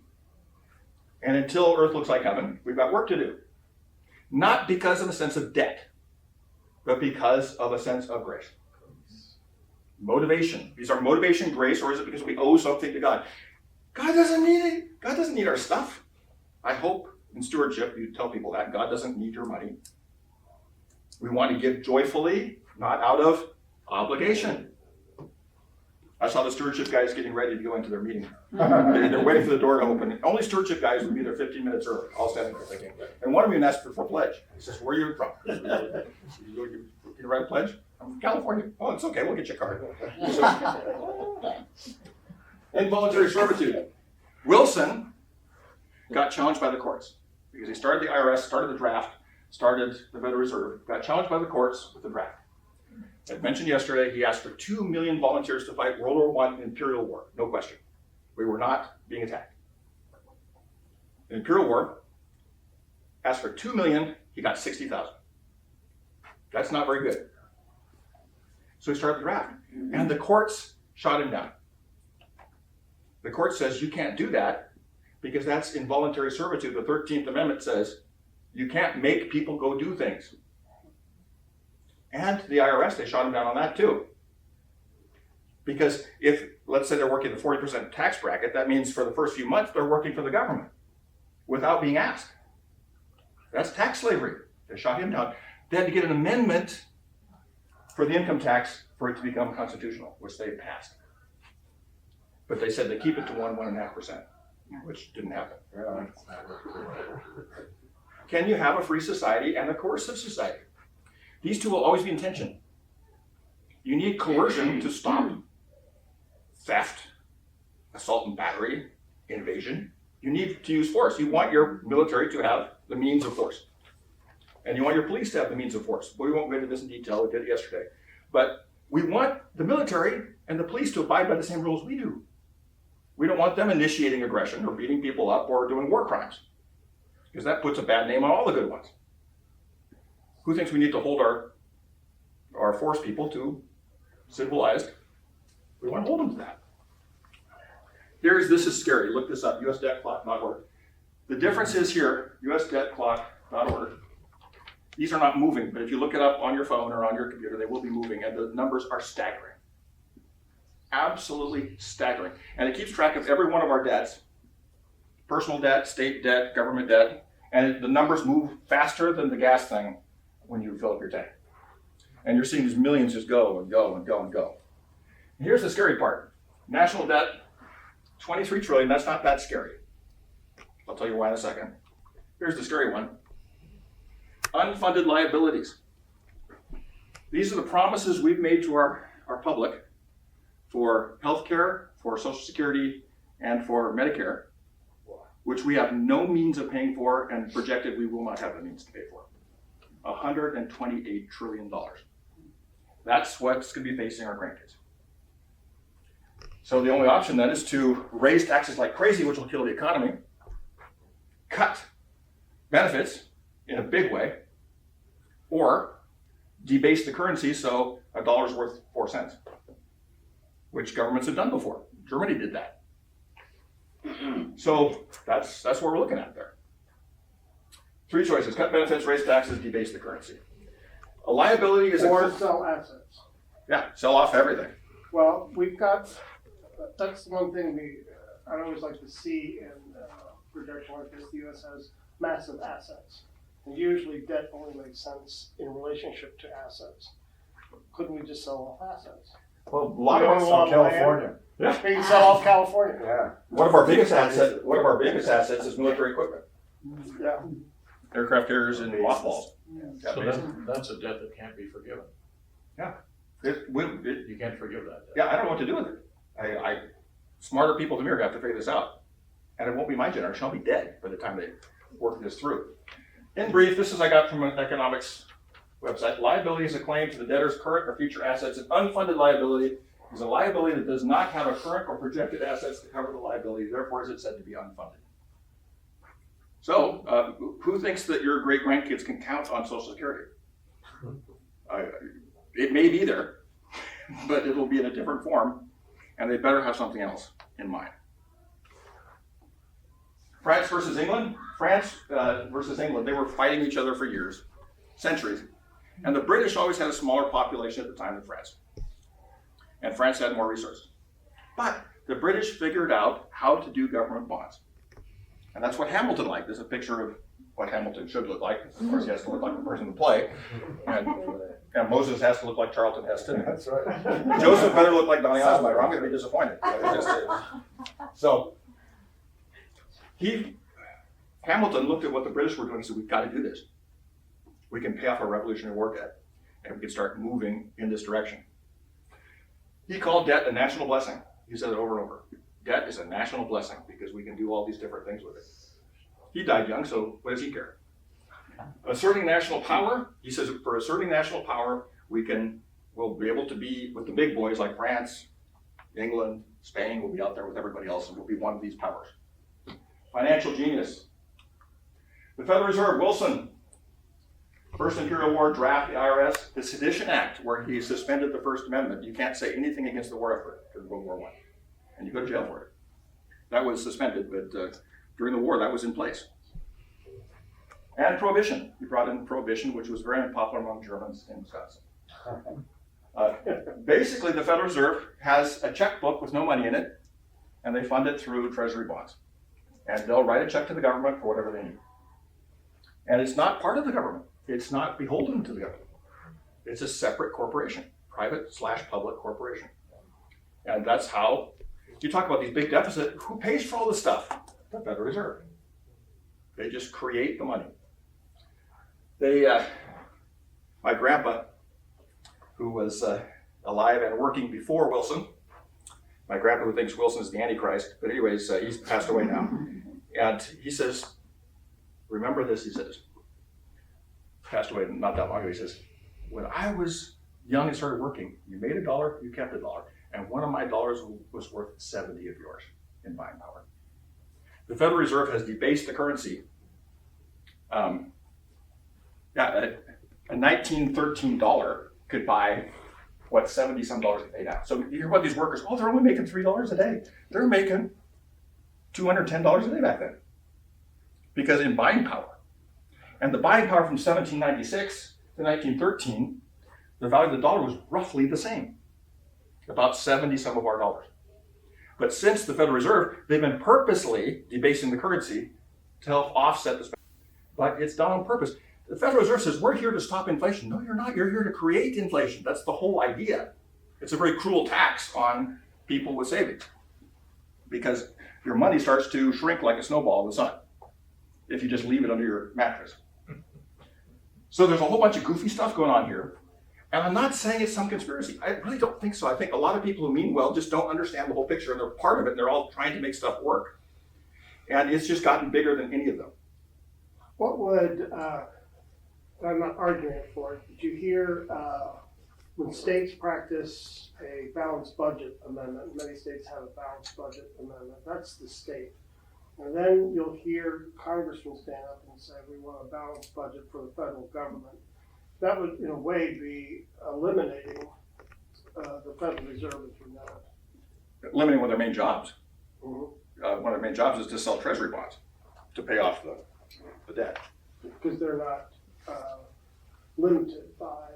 And until earth looks like heaven, we've got work to do. Not because of a sense of debt, but because of a sense of grace. Motivation. Is our motivation grace, or is it because we owe something to God? God doesn't need it. God doesn't need our stuff. I hope in stewardship you tell people that. God doesn't need your money. We want to give joyfully, not out of obligation. I saw the stewardship guys getting ready to go into their meeting. They're waiting for the door to open. Only stewardship guys would be there 15 minutes early, all standing there thinking. And one of them asked for a pledge. He says, "Where are you from?" You write a pledge? "I'm from California." "Oh, it's okay, we'll get you a card." So, involuntary servitude. Wilson got challenged by the courts because he started the IRS, started the draft, started the Federal Reserve, got challenged by the courts with the draft. As mentioned yesterday, he asked for 2 million volunteers to fight World War I Imperial War. No question. We were not being attacked. The Imperial War asked for 2 million, he got 60,000. That's not very good. So he started the draft. And the courts shot him down. The court says you can't do that because that's involuntary servitude. The 13th Amendment says you can't make people go do things. And the IRS, they shot him down on that too. Because if, let's say they're working the 40% tax bracket, that means for the first few months they're working for the government without being asked. That's tax slavery. They shot him down. They had to get an amendment for the income tax for it to become constitutional, which they passed. But they said they keep it to 1.5%, which didn't happen. Yeah. Can you have a free society and a coercive society? These two will always be in tension. You need coercion to stop theft, assault and battery, invasion. You need to use force. You want your military to have the means of force. And you want your police to have the means of force. We won't go into this in detail, we did it yesterday. But we want the military and the police to abide by the same rules we do. We don't want them initiating aggression or beating people up or doing war crimes, because that puts a bad name on all the good ones. Who thinks we need to hold our force people to civilized? We want to hold them to that. This is scary, look this up, usdebtclock.org. The difference is here, usdebtclock.org. These are not moving, but if you look it up on your phone or on your computer, they will be moving, and the numbers are staggering. Absolutely staggering. And it keeps track of every one of our debts. Personal debt, state debt, government debt, and the numbers move faster than the gas thing when you fill up your tank. And you're seeing these millions just go and go and go and go. And here's the scary part. National debt, 23 trillion, that's not that scary. I'll tell you why in a second. Here's the scary one. Unfunded liabilities. These are the promises we've made to our public for healthcare, for Social Security, and for Medicare, which we have no means of paying for and projected we will not have the means to pay for. $128 trillion. That's what's going to be facing our grandkids. So the only option then is to raise taxes like crazy, which will kill the economy, cut benefits in a big way, or debase the currency so a dollar's worth 4 cents, which governments have done before. Germany did that. So that's what we're looking at there. 3 choices: cut benefits, raise taxes, debase the currency. A liability is Or sell assets. sell off everything. Well, that's one thing I always like to see in projection like this. The U.S. has massive assets. And usually debt only makes sense in relationship to assets. Couldn't we just sell off assets? Well, a lot of We us. don't want California. We can sell off California. Yeah. One of our biggest assets is military equipment, Yeah. aircraft carriers and mothballs. So that's a debt that can't be forgiven. You can't forgive that debt. Yeah, I don't know what to do with it. Smarter people than me are going to have to figure this out. And it won't be my generation, I'll be dead by the time they work this through. In brief, this is I got from an economics website. Liability is a claim to the debtor's current or future assets. An unfunded liability is a liability that does not have a current or projected assets to cover the liability, therefore is it said to be unfunded. So, who thinks that your great-grandkids can count on Social Security? It may be there, but it'll be in a different form, and they better have something else in mind. France versus England. France versus England, they were fighting each other for years, centuries. And the British always had a smaller population at the time than France. And France had more resources. But the British figured out how to do government bonds. And that's what Hamilton liked. There's a picture of what Hamilton should look like. Of course, he has to look like the person in the play. And Moses has to look like Charlton Heston. That's right. Joseph better look like Donny Osmond, or I'm going to be disappointed. So, Hamilton looked at what the British were doing and said, we've got to do this. We can pay off our Revolutionary War debt, and we can start moving in this direction. He called debt a national blessing. He said it over and over. Debt is a national blessing because we can do all these different things with it. He died young, so what does he care? Asserting national power, he says for asserting national power, we'll be able to be with the big boys like France, England, Spain, we'll be out there with everybody else and we'll be one of these powers. Financial genius. The Federal Reserve, Wilson, First Imperial War draft, the IRS, the Sedition Act, where he suspended the First Amendment. You can't say anything against the war effort during World War I, and you go to jail for it. That was suspended, but during the war, that was in place. And Prohibition. He brought in Prohibition, which was very unpopular among Germans in Wisconsin. Basically, the Federal Reserve has a checkbook with no money in it, and they fund it through Treasury bonds. And they'll write a check to the government for whatever they need. And it's not part of the government. It's not beholden to the government. It's a separate corporation, private/public corporation. And that's how you talk about these big deficits. Who pays for all this stuff? The Federal Reserve. They just create the money. My grandpa, who was alive and working before Wilson, my grandpa who thinks Wilson is the Antichrist, but anyways, he's passed away now. And he says, remember this, he says, passed away not that long ago, he says, when I was young and started working, you made $1, you kept $1, and one of my dollars was worth 70 of yours in buying power. The Federal Reserve has debased the currency. A $1913 could buy what 70 some dollars they pay now. So you hear about these workers, oh, they're only making $3 a day. They're making $210 a day back then. Because in buying power. And the buying power from 1796 to 1913, the value of the dollar was roughly the same. About 70 some of our dollars. But since the Federal Reserve, they've been purposely debasing the currency to help offset this. But it's done on purpose. The Federal Reserve says, we're here to stop inflation. No, you're not. You're here to create inflation. That's the whole idea. It's a very cruel tax on people with savings because your money starts to shrink like a snowball in the sun if you just leave it under your mattress. So there's a whole bunch of goofy stuff going on here. And I'm not saying it's some conspiracy. I really don't think so. I think a lot of people who mean well just don't understand the whole picture and they're part of it and they're all trying to make stuff work. And it's just gotten bigger than any of them. What would, I'm not arguing for it, did you hear when states practice a balanced budget amendment, many states have a balanced budget amendment, that's the state. And then you'll hear congressmen stand up and say, we want a balanced budget for the federal government. That would, in a way, be eliminating the Federal Reserve as we know it. Eliminating one of their main jobs. Mm-hmm. One of their main jobs is to sell treasury bonds to pay off the debt. Because they're not limited by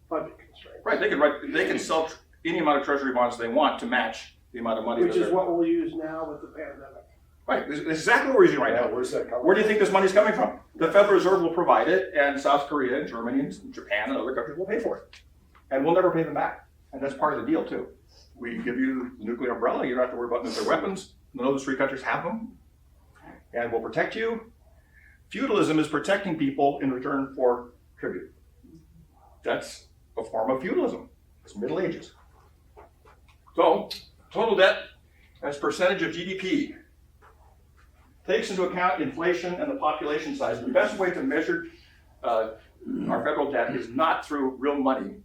budget constraints. Right, they can sell any amount of treasury bonds they want to match the amount of money. Which is what we'll use now with the pandemic. Right, this is exactly what we're using right now. Where's that coming Where do you think this money's coming from? The Federal Reserve will provide it, and South Korea and Germany and Japan and other countries will pay for it. And we'll never pay them back. And that's part of the deal too. We give you the nuclear umbrella, you don't have to worry about nuclear weapons. None of those three countries have them. And we'll protect you. Feudalism is protecting people in return for tribute. That's a form of feudalism. It's Middle Ages. So, total debt as percentage of GDP takes into account inflation and the population size. The best way to measure our federal debt is not through real money,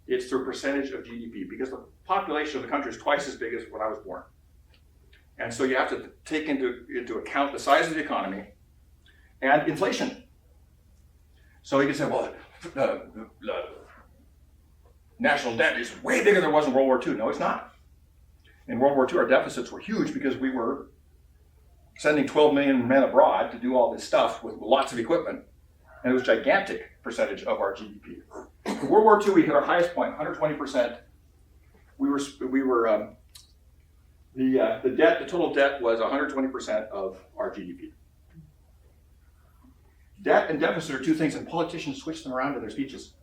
it's through percentage of GDP, because the population of the country is twice as big as when I was born. And so you have to take into account the size of the economy and inflation. So you can say, well, the national debt is way bigger than it was in World War II. No, it's not. In World War II, our deficits were huge because we were sending 12 million men abroad to do all this stuff with lots of equipment. And it was a gigantic percentage of our GDP. In World War II, we hit our highest point, 120%. The total debt was 120% of our GDP. Debt and deficit are two things, and politicians switch them around in their speeches.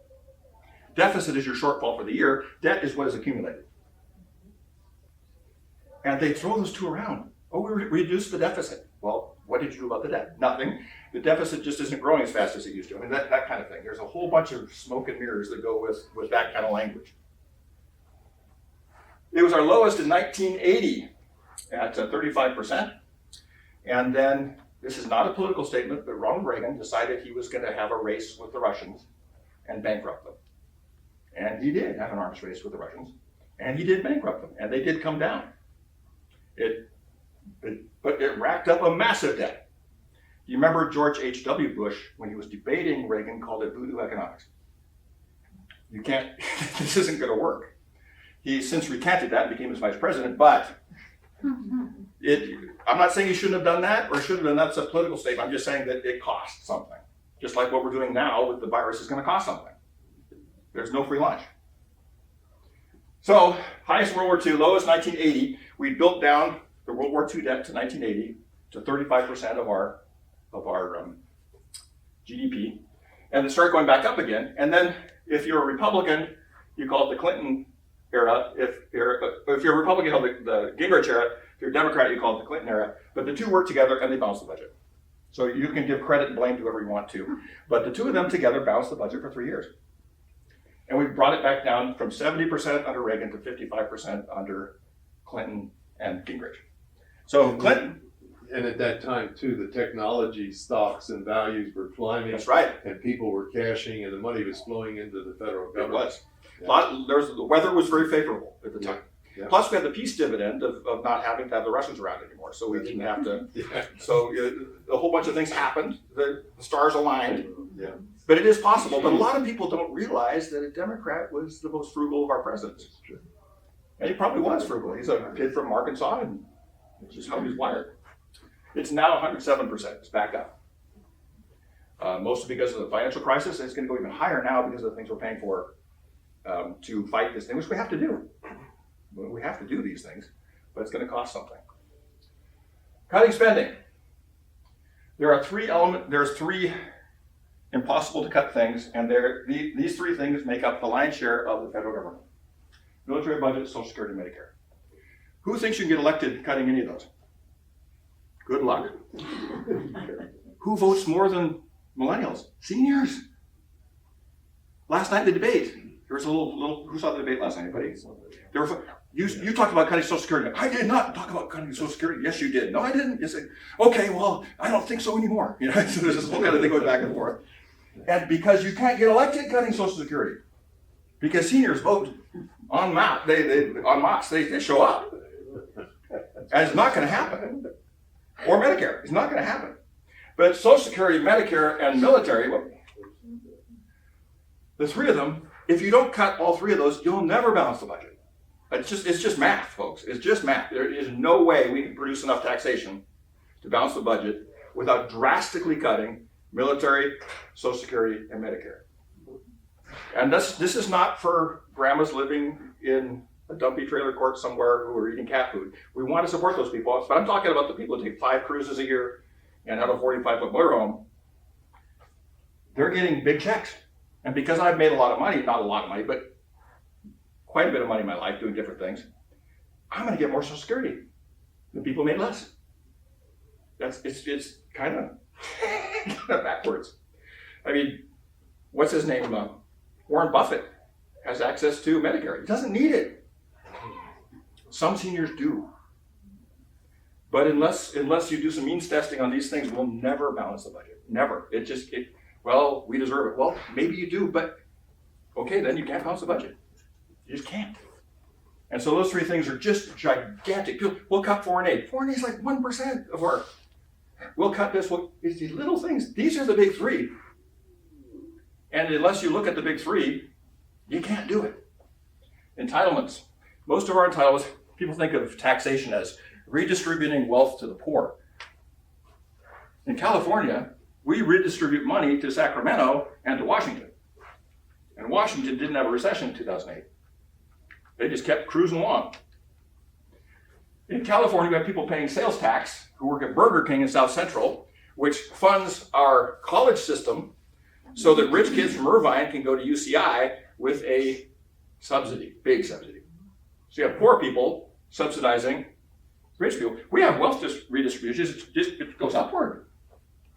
Deficit is your shortfall for the year. Debt is what is accumulated. And they throw those two around. Oh, we reduced the deficit. Well, what did you do about the debt? Nothing. The deficit just isn't growing as fast as it used to. I mean, that kind of thing. There's a whole bunch of smoke and mirrors that go with that kind of language. It was our lowest in 1980 at 35%. And then, this is not a political statement, but Ronald Reagan decided he was going to have a race with the Russians and bankrupt them. And he did have an arms race with the Russians. And he did bankrupt them. And they did come down. But it racked up a massive debt. You remember George H.W. Bush, when he was debating Reagan, called it voodoo economics. You can't, this isn't going to work. He since recanted that and became his vice president, but I'm not saying he shouldn't have done that or should have done that. It's a political statement. I'm just saying that it costs something. Just like what we're doing now with the virus is going to cost something. There's no free lunch. So, highest World War II, lowest 1980. We built down the World War II debt to 1980 to 35% of our GDP, and it started going back up again. And then If you're a Republican, you call it the Clinton era. If you're a Republican, you call it the Gingrich era. If you're a Democrat, you call it the Clinton era. But the two work together and they balance the budget. So you can give credit and blame to whoever you want to. But the two of them together balance the budget for 3 years. And we brought it back down from 70% under Reagan to 55% under Clinton and Gingrich. So Clinton. And at that time too, the technology stocks and values were climbing. That's right. And people were cashing and the money was flowing into the federal It government. was. The weather was very favorable at the time. Yeah. Plus, we had the peace dividend of not having to have the Russians around anymore, so we didn't have to. Yeah. So a whole bunch of things happened. The stars aligned. Yeah. But it is possible. But a lot of people don't realize that a Democrat was the most frugal of our presidents. And he probably was frugal. He's a kid from Arkansas, and it's just how he's wired. It's now 107%. It's back up. Mostly because of the financial crisis. It's going to go even higher now because of the things we're paying for to fight this thing, which we have to do. We have to do these things, but it's going to cost something. Cutting spending. There's three impossible to cut things, and these three things make up the lion's share of the federal government. Military budget, Social Security, Medicare. Who thinks you can get elected cutting any of those? Good luck. Who votes more than millennials? Seniors. Last night, the debate. There was a little. Who saw the debate last night? Anybody? You talked about cutting Social Security. I did not talk about cutting Social Security. Yes, you did. No, I didn't. You said, okay, well, I don't think so anymore. So there's this whole kind of thing going back and forth. And because you can't get elected cutting Social Security, because seniors vote en masse, they show up, and it's not going to happen. Or Medicare, it's not going to happen. But Social Security, Medicare, and military, well, the three of them, if you don't cut all three of those, you'll never balance the budget. It's just math, folks. It's just math. There is no way we can produce enough taxation to balance the budget without drastically cutting military, Social Security, and Medicare. And this is not for grandmas living in a dumpy trailer court somewhere who are eating cat food. We want to support those people, but I'm talking about the people who take 5 cruises a year and have a 45-foot motorhome. They're getting big checks. And because I've made a lot of money, not a lot of money, but quite a bit of money in my life doing different things, I'm going to get more Social Security than people who made less. It's kind of backwards. I mean, what's his name? Warren Buffett has access to Medicare. He doesn't need it. Some seniors do. But unless you do some means testing on these things, we'll never balance the budget. Never. Well, we deserve it. Well, maybe you do, but okay, then you can't balance the budget. You just can't. And so those three things are just gigantic. We'll cut foreign aid. Foreign aid is like 1% of our. We'll cut this. It's these little things. These are the big three. And unless you look at the big three, you can't do it. Entitlements. Most of our entitlements, people think of taxation as redistributing wealth to the poor. In California, we redistribute money to Sacramento and to Washington. And Washington didn't have a recession in 2008. They just kept cruising along. In California, we have people paying sales tax who work at Burger King in South Central, which funds our college system so that rich kids from Irvine can go to UCI with a subsidy, big subsidy. So you have poor people subsidizing rich people. We have wealth redistribution, it goes upward.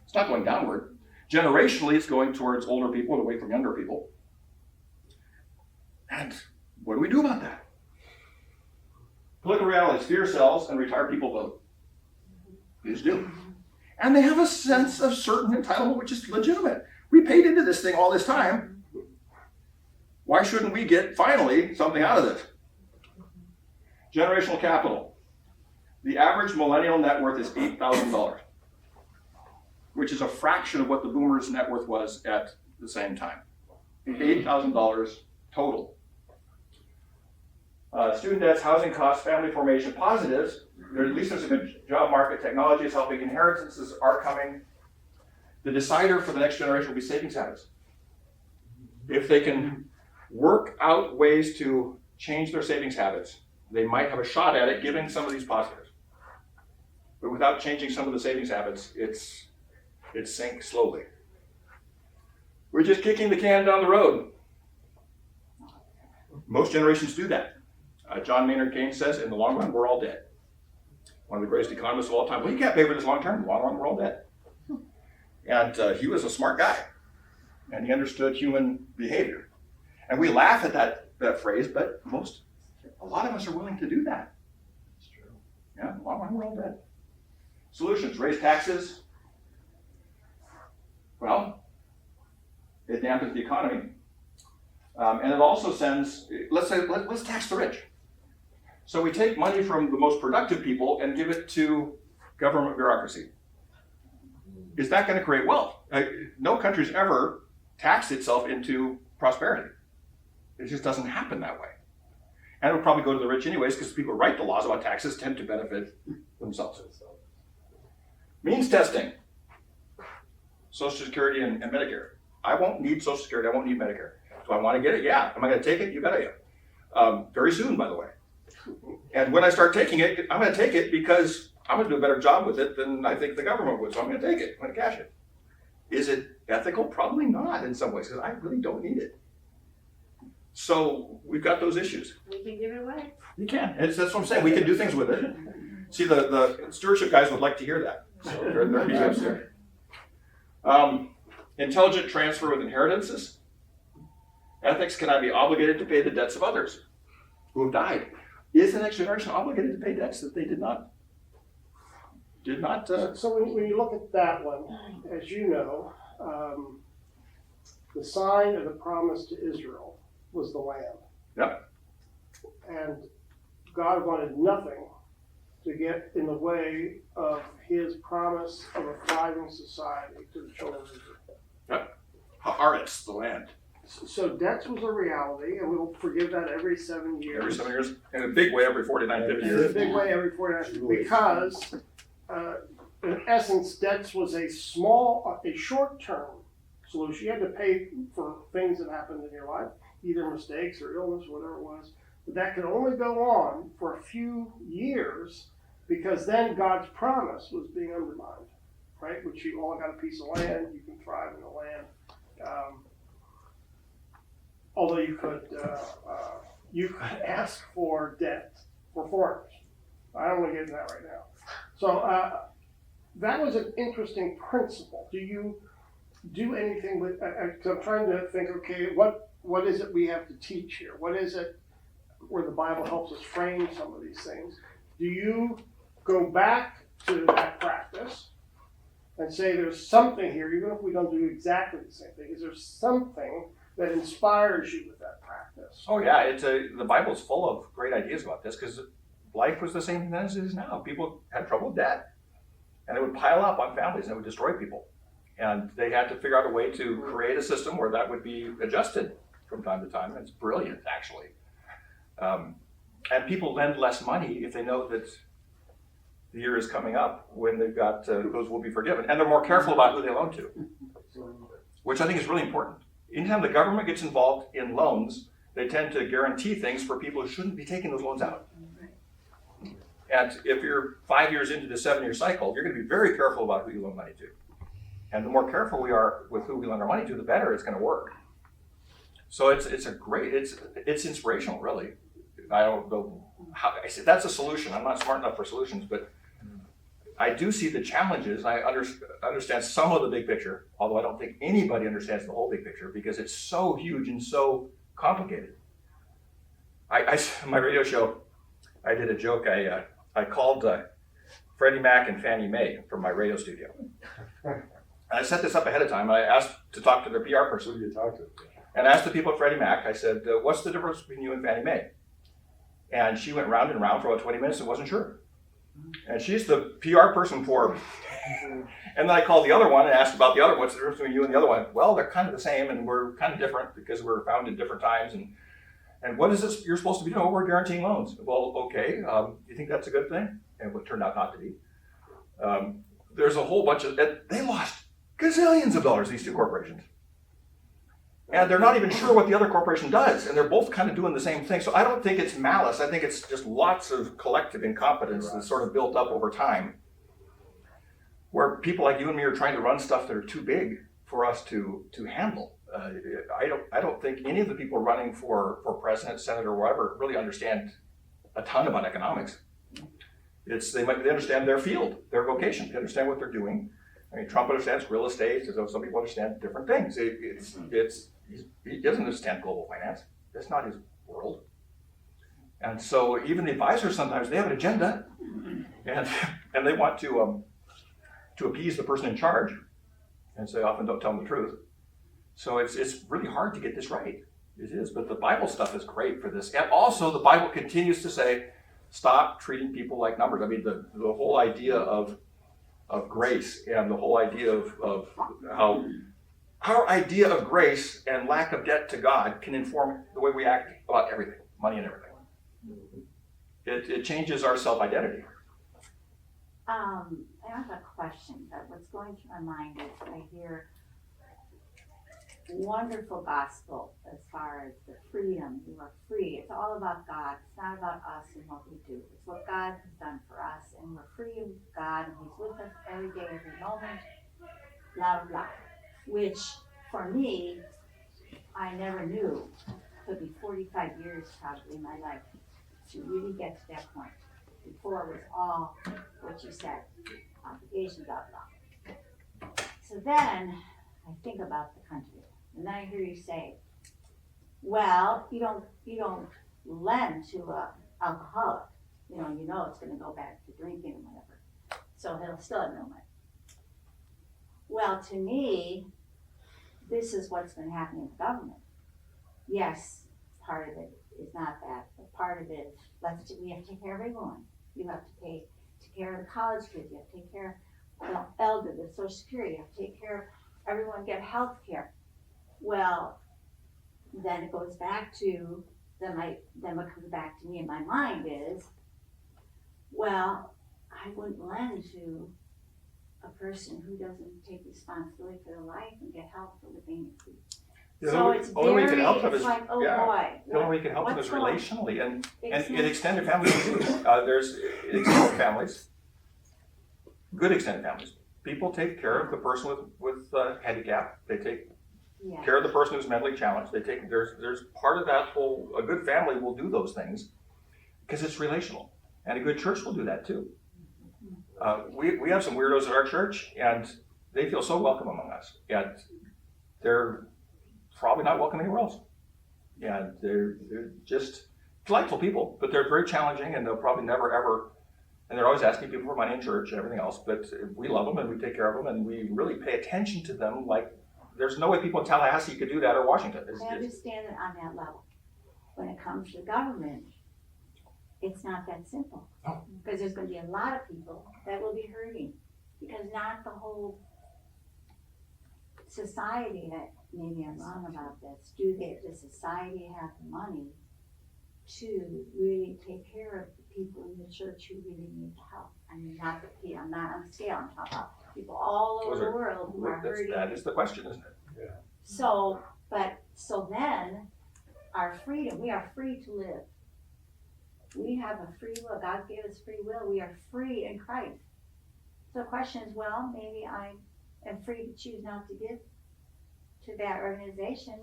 It's not going downward. Generationally, it's going towards older people and away from younger people. And what do we do about that? Political realities, fear sells and retired people vote. They just do. And they have a sense of certain entitlement, which is legitimate. We paid into this thing all this time. Why shouldn't we get, finally, something out of this? Generational capital. The average millennial net worth is $8,000, which is a fraction of what the boomers' net worth was at the same time. $8,000 total. Student debts, housing costs, family formation, positives. At least there's a good job market. Technology is helping. Inheritances are coming. The decider for the next generation will be savings habits. If they can work out ways to change their savings habits, they might have a shot at it given some of these positives. But without changing some of the savings habits, it sinks slowly. We're just kicking the can down the road. Most generations do that. John Maynard Keynes says, in the long run, we're all dead. One of the greatest economists of all time. Well, you can't pay for this long term. In the long run, we're all dead. And he was a smart guy. And he understood human behavior. And we laugh at that phrase, but a lot of us are willing to do that. It's true. Yeah, in the long run, we're all dead. Solutions: raise taxes. Well, it dampens the economy. And it also sends, let's tax the rich. So we take money from the most productive people and give it to government bureaucracy. Is that going to create wealth? No country's ever taxed itself into prosperity. It just doesn't happen that way. And it would probably go to the rich anyways, because people who write the laws about taxes tend to benefit themselves. Means testing. Social Security and Medicare. I won't need Social Security, I won't need Medicare. Do I want to get it? Yeah. Am I going to take it? You bet I am. Very soon, by the way. And when I start taking it, I'm going to take it because I'm going to do a better job with it than I think the government would. So I'm going to take it. I'm going to cash it. Is it ethical? Probably not in some ways, because I really don't need it. So we've got those issues. We can give it away. You can. That's what I'm saying. We can do things with it. See, the stewardship guys would like to hear that. So they're being upstairs. Intelligent transfer with inheritances. Ethics: can I be obligated to pay the debts of others who have died? Is the next generation obligated to pay debts that they did not? So when you look at that one, as you know, the sign of the promise to Israel was the Lamb. Yep. And God wanted nothing to get in the way of his promise of a thriving society to the children of Israel. Yep. Haaretz, the land. So debts was a reality, and we'll forgive that every 7 years. Every 7 years. In a big way, every 49, 50 In a years. big way every 49, because in essence, debts was a short-term solution. You had to pay for things that happened in your life, either mistakes or illness, whatever it was. But that could only go on for a few years, because then God's promise was being undermined, right? Which you all got a piece of land, you can thrive in the land. Although you could ask for debt for foreigners. I don't want to get into that right now. So that was an interesting principle. Do you do anything with? Cause I'm trying to think. Okay, what is it we have to teach here? What is it where the Bible helps us frame some of these things? Do you go back to that practice and say there's something here, even if we don't do exactly the same thing? Is there something that inspires you with that practice? Oh yeah, the Bible's full of great ideas about this, because life was the same then as it is now. People had trouble with debt, and it would pile up on families and it would destroy people. And they had to figure out a way to create a system where that would be adjusted from time to time. It's brilliant, actually. And people lend less money if they know that the year is coming up when they've got those will be forgiven. And they're more careful about who they loan to, which I think is really important. Anytime the government gets involved in loans, they tend to guarantee things for people who shouldn't be taking those loans out. And if you're 5 years into the 7-year cycle, you're going to be very careful about who you loan money to. And the more careful we are with who we lend our money to, the better it's going to work. So it's inspirational, really. I don't know how I say that's a solution. I'm not smart enough for solutions, but I do see the challenges. I understand some of the big picture, although I don't think anybody understands the whole big picture because it's so huge and so complicated. My radio show, I did a joke. I called Freddie Mac and Fannie Mae from my radio studio. And I set this up ahead of time. I asked to talk to their PR person. Who do you talk to? And I asked the people at Freddie Mac, I said, what's the difference between you and Fannie Mae? And she went round and round for about 20 minutes and wasn't sure. And she's the PR person for, and then I called the other one and asked about the other, what's the difference between you and the other one? Well, they're kind of the same and we're kind of different because we're founded different times. And what is this you're supposed to be doing? Oh, we're guaranteeing loans. Well, okay, you think that's a good thing? And it turned out not to be. There's a whole bunch of, they lost gazillions of dollars, these two corporations. And they're not even sure what the other corporation does, and they're both kind of doing the same thing. So I don't think it's malice. I think it's just lots of collective incompetence that's sort of built up over time, where people like you and me are trying to run stuff that are too big for us to handle. I don't think any of the people running for president, senator, or whatever really understand a ton about economics. They understand their field, their vocation. They understand what they're doing. I mean, Trump understands real estate, so some people understand different things. He doesn't understand global finance. That's not his world. And so even the advisors sometimes they have an agenda, and they want to appease the person in charge, and so they often don't tell them the truth. So it's really hard to get this right. It is, but the Bible stuff is great for this. And also the Bible continues to say, stop treating people like numbers. I mean, the whole idea of grace and the whole idea of how our idea of grace and lack of debt to God can inform the way we act about everything, money and everything. It changes our self-identity. I have a question, but what's going through my mind is I hear wonderful gospel as far as the freedom. You are free. It's all about God. It's not about us and what we do. It's what God has done for us, and we're free of God, and He's with us every day, every moment, blah, blah, blah. Which, for me, I never knew. It took me 45 years probably in my life to really get to that point. Before it was all what you said, obligation, blah, blah. So then I think about the country. And then I hear you say, well, you don't lend to an alcoholic. You know it's going to go back to drinking and whatever. So he'll still have no money. Well, to me, this is what's been happening in the government. Yes, part of it is not that, but part of it, we have to take care of everyone. You have to take care of the college kids. You have to take care of the elder, the Social Security. You have to take care of everyone, get health care. Well, then it goes back to, then what comes back to me in my mind is, well, I wouldn't lend to a person who doesn't take responsibility for their life and get help for the things. So it's only way you can very, help them it's is, like, oh yeah, boy. the only way you can help them what's is going- relationally, and in Exactly. extended families too. There's extended families, good extended families. People take care of the person with handicap. They take Yeah. care of the person who's mentally challenged. There's part of that whole, a good family will do those things because it's relational. And a good church will do that too. We have some weirdos at our church, and they feel so welcome among us. And they're probably not welcome anywhere else. And they're just delightful people, but they're very challenging, and they'll probably never ever, and they're always asking people for money in church and everything else, but we love them and we take care of them and we really pay attention to them like there's no way people in Tallahassee could do that or Washington. I understand it on that level. When it comes to the government, it's not that simple. No. Because there's going to be a lot of people that will be hurting. Because not the whole society, that maybe I'm wrong about this, does society have the money to really take care of the people in the church who really need the help? I mean, I'm not on scale, I'm talking about people all over the world who are hurting. That is the question, isn't it? So then, our freedom, we are free to live. We have a free will. God gave us free will. We are free in Christ. So the question is, well, maybe I am free to choose not to give to that organization.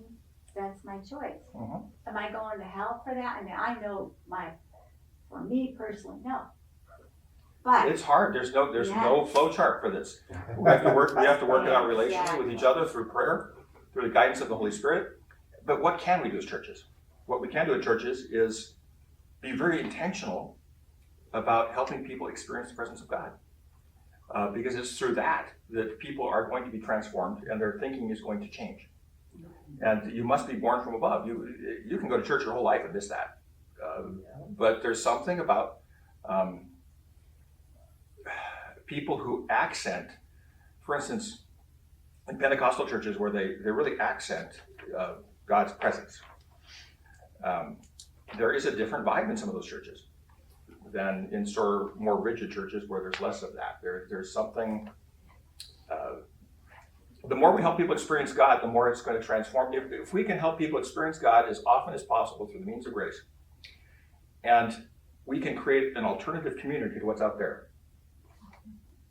That's my choice. Mhm. Am I going to hell for that? I mean, I know for me personally, no. But It's hard. There's no Yes. flow chart for this. We have to work it out relationally Exactly. with each other through prayer, through the guidance of the Holy Spirit. But what can we do as churches? What we can do at churches is be very intentional about helping people experience the presence of God. Because it's through that people are going to be transformed and their thinking is going to change. And you must be born from above. You can go to church your whole life and miss that. But there's something about people who accent, for instance, in Pentecostal churches where they really accent God's presence. There is a different vibe in some of those churches than in sort of more rigid churches where there's less of that. There's something, the more we help people experience God, the more it's going to transform. If we can help people experience God as often as possible through the means of grace, and we can create an alternative community to what's out there.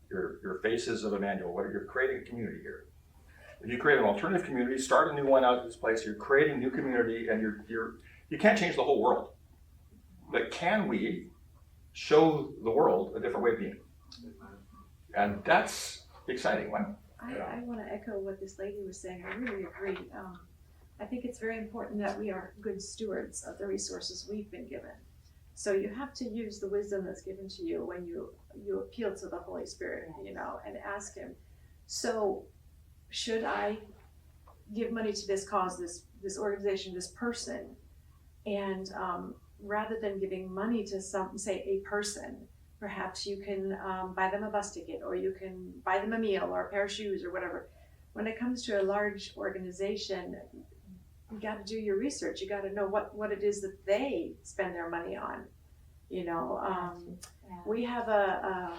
Your faces of Emmanuel, you're creating a community here. If you create an alternative community, start a new one out of this place, you're creating new community, and you can't change the whole world. But can we show the world a different way of being? And that's exciting, right? I want to echo what this lady was saying. I really agree. I think it's very important that we are good stewards of the resources we've been given. So you have to use the wisdom that's given to you when you appeal to the Holy Spirit, and ask Him, so should I give money to this cause, this organization, this person? And rather than giving money to a person, perhaps you can buy them a bus ticket, or you can buy them a meal or a pair of shoes or whatever. When it comes to a large organization, you got to do your research. You got to know what it is that they spend their money on. We have a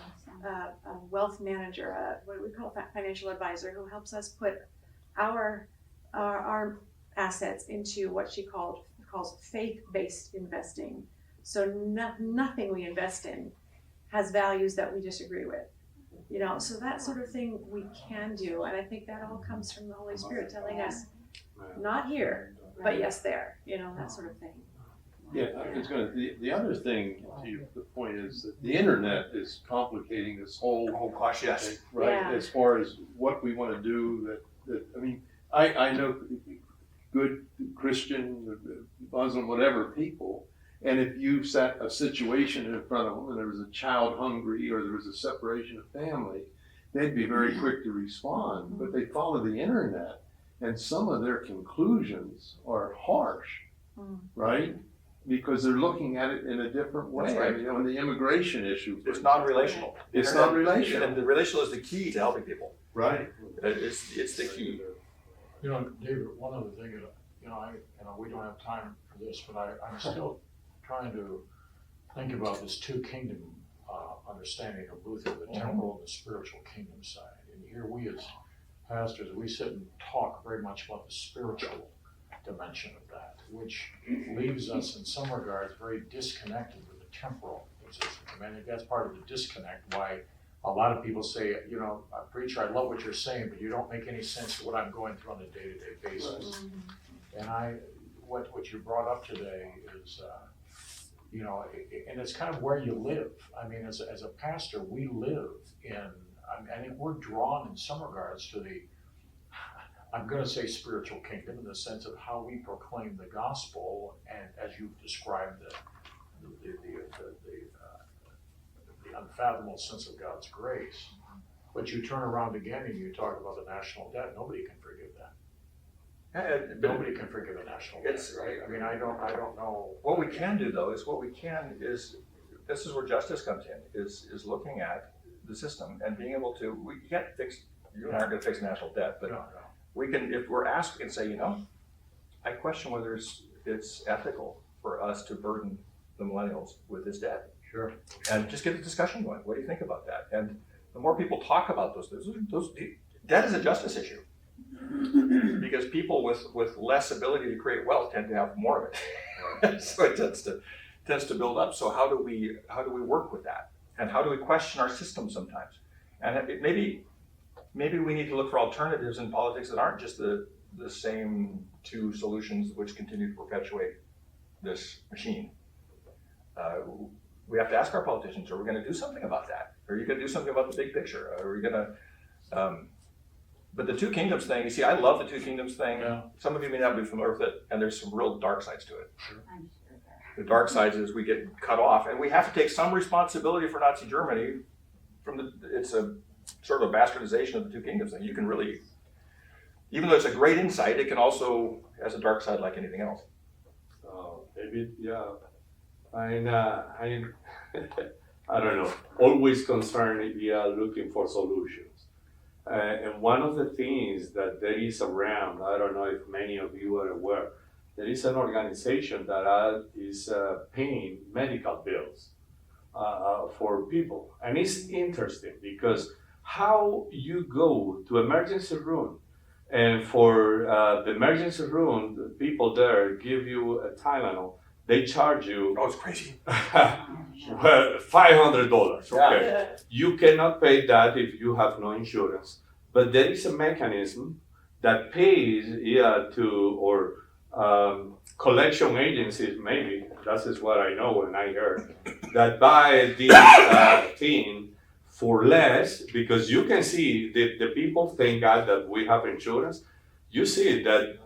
wealth manager, what do we call a financial advisor, who helps us put our assets into what she calls faith-based investing. So nothing we invest in has values that we disagree with. So that sort of thing we can do, and I think that all comes from the Holy Spirit telling us, not here, but yes there, that sort of thing. Yeah, the other thing to the point is that the internet is complicating this whole Oh gosh, yes. thing, right? Yeah. As far as what we want to do, I know good Christian, Muslim, whatever people, and if you set a situation in front of them and there was a child hungry or there was a separation of family, they'd be very quick to respond, but they follow the internet and some of their conclusions are harsh, right? Because they're looking at it in a different way. That's right. In the immigration issue. It's non-relational. It's non-relational. And the relational is the key to helping people. Right. It's the key. David, one other thing that, we don't have time for this, but I'm still trying to think about this two kingdom understanding of Luther, the temporal and the spiritual kingdom side. And here we as pastors, we sit and talk very much about the spiritual dimension of that, which leaves us in some regards very disconnected with the temporal position. I think that's part of the disconnect, why a lot of people say, preacher, I love what you're saying, but you don't make any sense of what I'm going through on a day-to-day basis. And what you brought up today is, and it's kind of where you live. I mean, as a pastor, we live in, I think we're drawn in some regards to the, I'm going to say spiritual kingdom in the sense of how we proclaim the gospel, and as you've described the unfathomable sense of God's grace. But you turn around again and you talk about the national debt. Nobody can forgive that. Nobody can forgive a national debt, right? I mean, I don't know. What we can do though is this is where justice comes in, is looking at the system and being able to, you and I aren't going to fix national debt, but No. we can, if we're asked, we can say, I question whether it's ethical for us to burden the millennials with this debt. Sure. And just get the discussion going. What do you think about that? And the more people talk about those debt is a justice issue. Because people with less ability to create wealth tend to have more of it. So it tends to build up. So how do we work with that? And how do we question our system sometimes? And maybe we need to look for alternatives in politics that aren't just the same two solutions which continue to perpetuate this machine. We have to ask our politicians, are we going to do something about that? Are you going to do something about the big picture? Are we going to, but the two kingdoms thing, you see, I love the two kingdoms thing. Yeah. Some of you may not be familiar with it, and there's some real dark sides to it. I'm sure there. The dark sides is we get cut off, and we have to take some responsibility for Nazi Germany. It's a sort of a bastardization of the two kingdoms thing. You can really, even though it's a great insight, it can also has a dark side like anything else. Maybe, yeah. I don't know, always concerned looking for solutions. And one of the things that there is around, I don't know if many of you are aware, there is an organization that is paying medical bills for people. And it's interesting because how you go to emergency room, and for the emergency room, the people there give you a Tylenol. They charge you Oh, it's crazy. well, $500. Okay, Yeah. you cannot pay that if you have no insurance. But there is a mechanism that pays collection agencies, maybe, that is what I know when I heard, that buy this thing for less, because you can see the people, thank God that we have insurance, you see that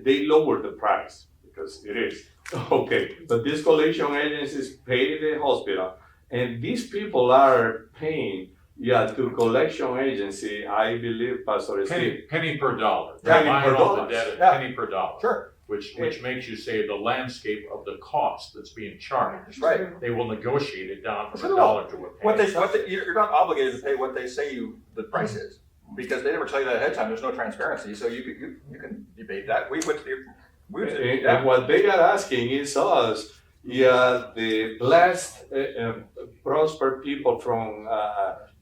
they lower the price, because it is. Okay, but these collection agencies pay the hospital, and these people are paying to collection agency, I believe, Pastor Steve. Penny per dollar. Penny They're per buying off dollar. the debt at Yeah. penny per dollar. Sure. Which makes you say the landscape of the cost that's being charged. Right. They will negotiate it down from Sure. a dollar to a penny. You're not obligated to pay what they say the price is, because they never tell you that ahead of time. There's no transparency, so you can debate that. And what they are asking is us, the blessed, prosper people from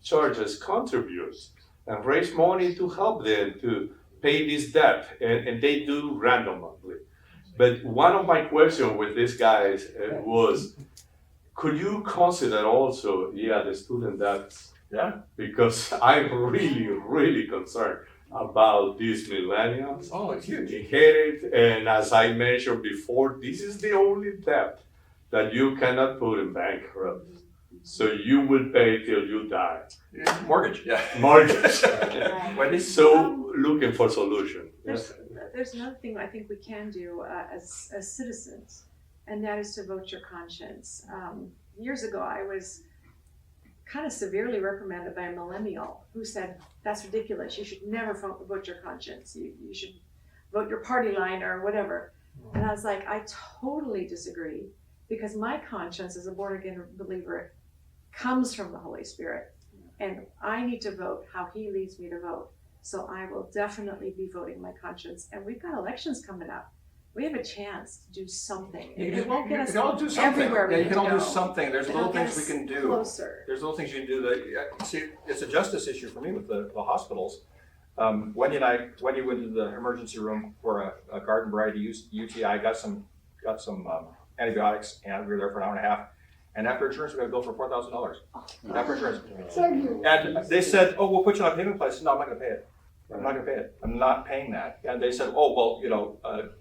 churches contributes and raise money to help them to pay this debt, and they do randomly. But one of my questions with these guys was, could you consider also, the student debts? Yeah. Because I'm really, really concerned about these millennials. Oh, it's huge. Inherit, and as I mentioned before, this is the only debt that you cannot put in bankrupt. So you will pay till you die. Mortgage, yeah. Mortgage. Wendy? So looking for solution. Yes. There's another thing I think we can do as citizens, and that is to vote your conscience. Years ago, I was kind of severely reprimanded by a millennial who said, that's ridiculous, you should never vote your conscience, you should vote your party line or whatever. And I was like, I totally disagree, because my conscience as a born-again believer comes from the Holy Spirit, and I need to vote how He leads me to vote. So I will definitely be voting my conscience, and we've got elections coming up. We have a chance to do something. It won't get us all do something. everywhere we Yeah, you need can to all go. do something. There's But little it'll get things we us can do. Closer. There's little things you can do that, see, it's a justice issue for me with the hospitals. Wendy and I, Wendy went into the emergency room for a garden variety UTI, got some antibiotics, and we were there for an hour and a half. And after insurance, we got a bill for $4,000. After insurance. And they said, oh, we'll put you on a payment plan. I said, no, I'm not gonna pay it. I'm not gonna pay it. I'm not paying that. And they said, oh, well,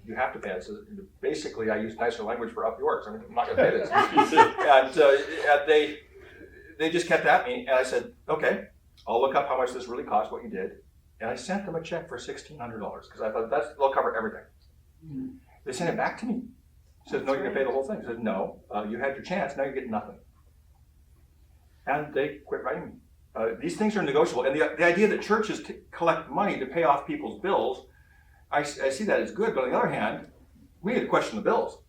you have to pay it. So basically, I used nicer language for up yours. I'm not gonna pay this. And they just kept at me, and I said, okay, I'll look up how much this really cost, what you did. And I sent them a check for $1,600, because I thought they'll cover everything. They sent it back to me. Said, no, you're gonna pay the whole thing. I said, no, you had your chance, now you're getting nothing. And they quit writing me. These things are negotiable, and the idea that churches collect money to pay off people's bills, I see that as good, but on the other hand, we need to question the bills.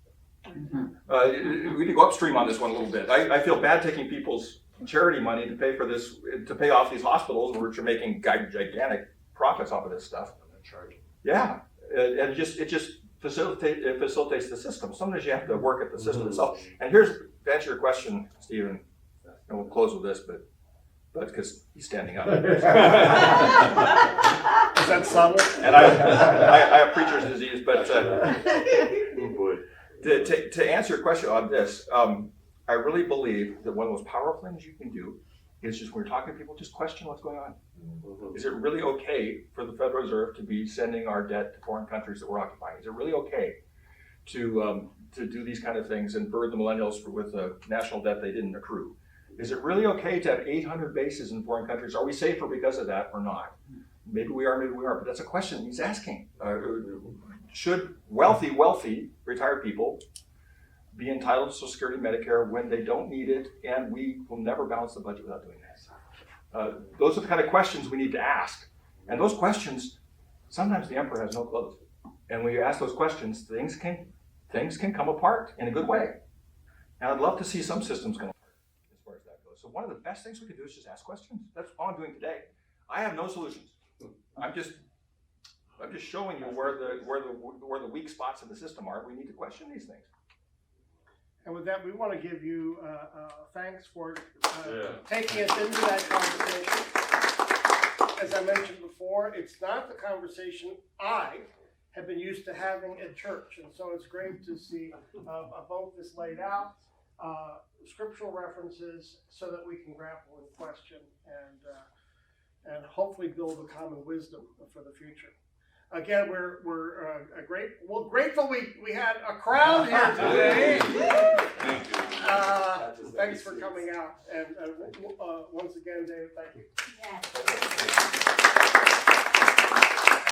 We need to go upstream on this one a little bit. I feel bad taking people's charity money to pay for this, to pay off these hospitals, which are making gigantic profits off of this stuff. Yeah, and it just facilitates the system. Sometimes you have to work at the system itself. And here's, to answer your question, Stephen, and we'll close with this, but because he's standing up. Is that subtle? And I have preacher's disease, but to answer your question on this, I really believe that one of the most powerful things you can do is just when you're talking to people, just question what's going on. Is it really okay for the Federal Reserve to be sending our debt to foreign countries that we're occupying? Is it really okay to do these kind of things and burden the millennials with a national debt they didn't accrue? Is it really okay to have 800 bases in foreign countries? Are we safer because of that or not? Maybe we are, but that's a question he's asking. Should wealthy retired people be entitled to Social Security, Medicare when they don't need it, and we will never balance the budget without doing that? Those are the kind of questions we need to ask. And those questions, sometimes the emperor has no clothes. And when you ask those questions, things can come apart in a good way. And I'd love to see some systems come apart as far as that goes. So one of the best things we can do is just ask questions. That's all I'm doing today. I have no solutions. I'm just showing you where the weak spots in the system are. We need to question these things. And with that, we want to give you thanks for taking us into that conversation. As I mentioned before, it's not the conversation I have been used to having at church. And so it's great to see both this laid out, scriptural references, so that we can grapple with question and hopefully hopefully build a common wisdom for the future. Again, we're grateful we had a crowd here today. Thank you. Thanks for coming out, and once again, David, thank you. Yes.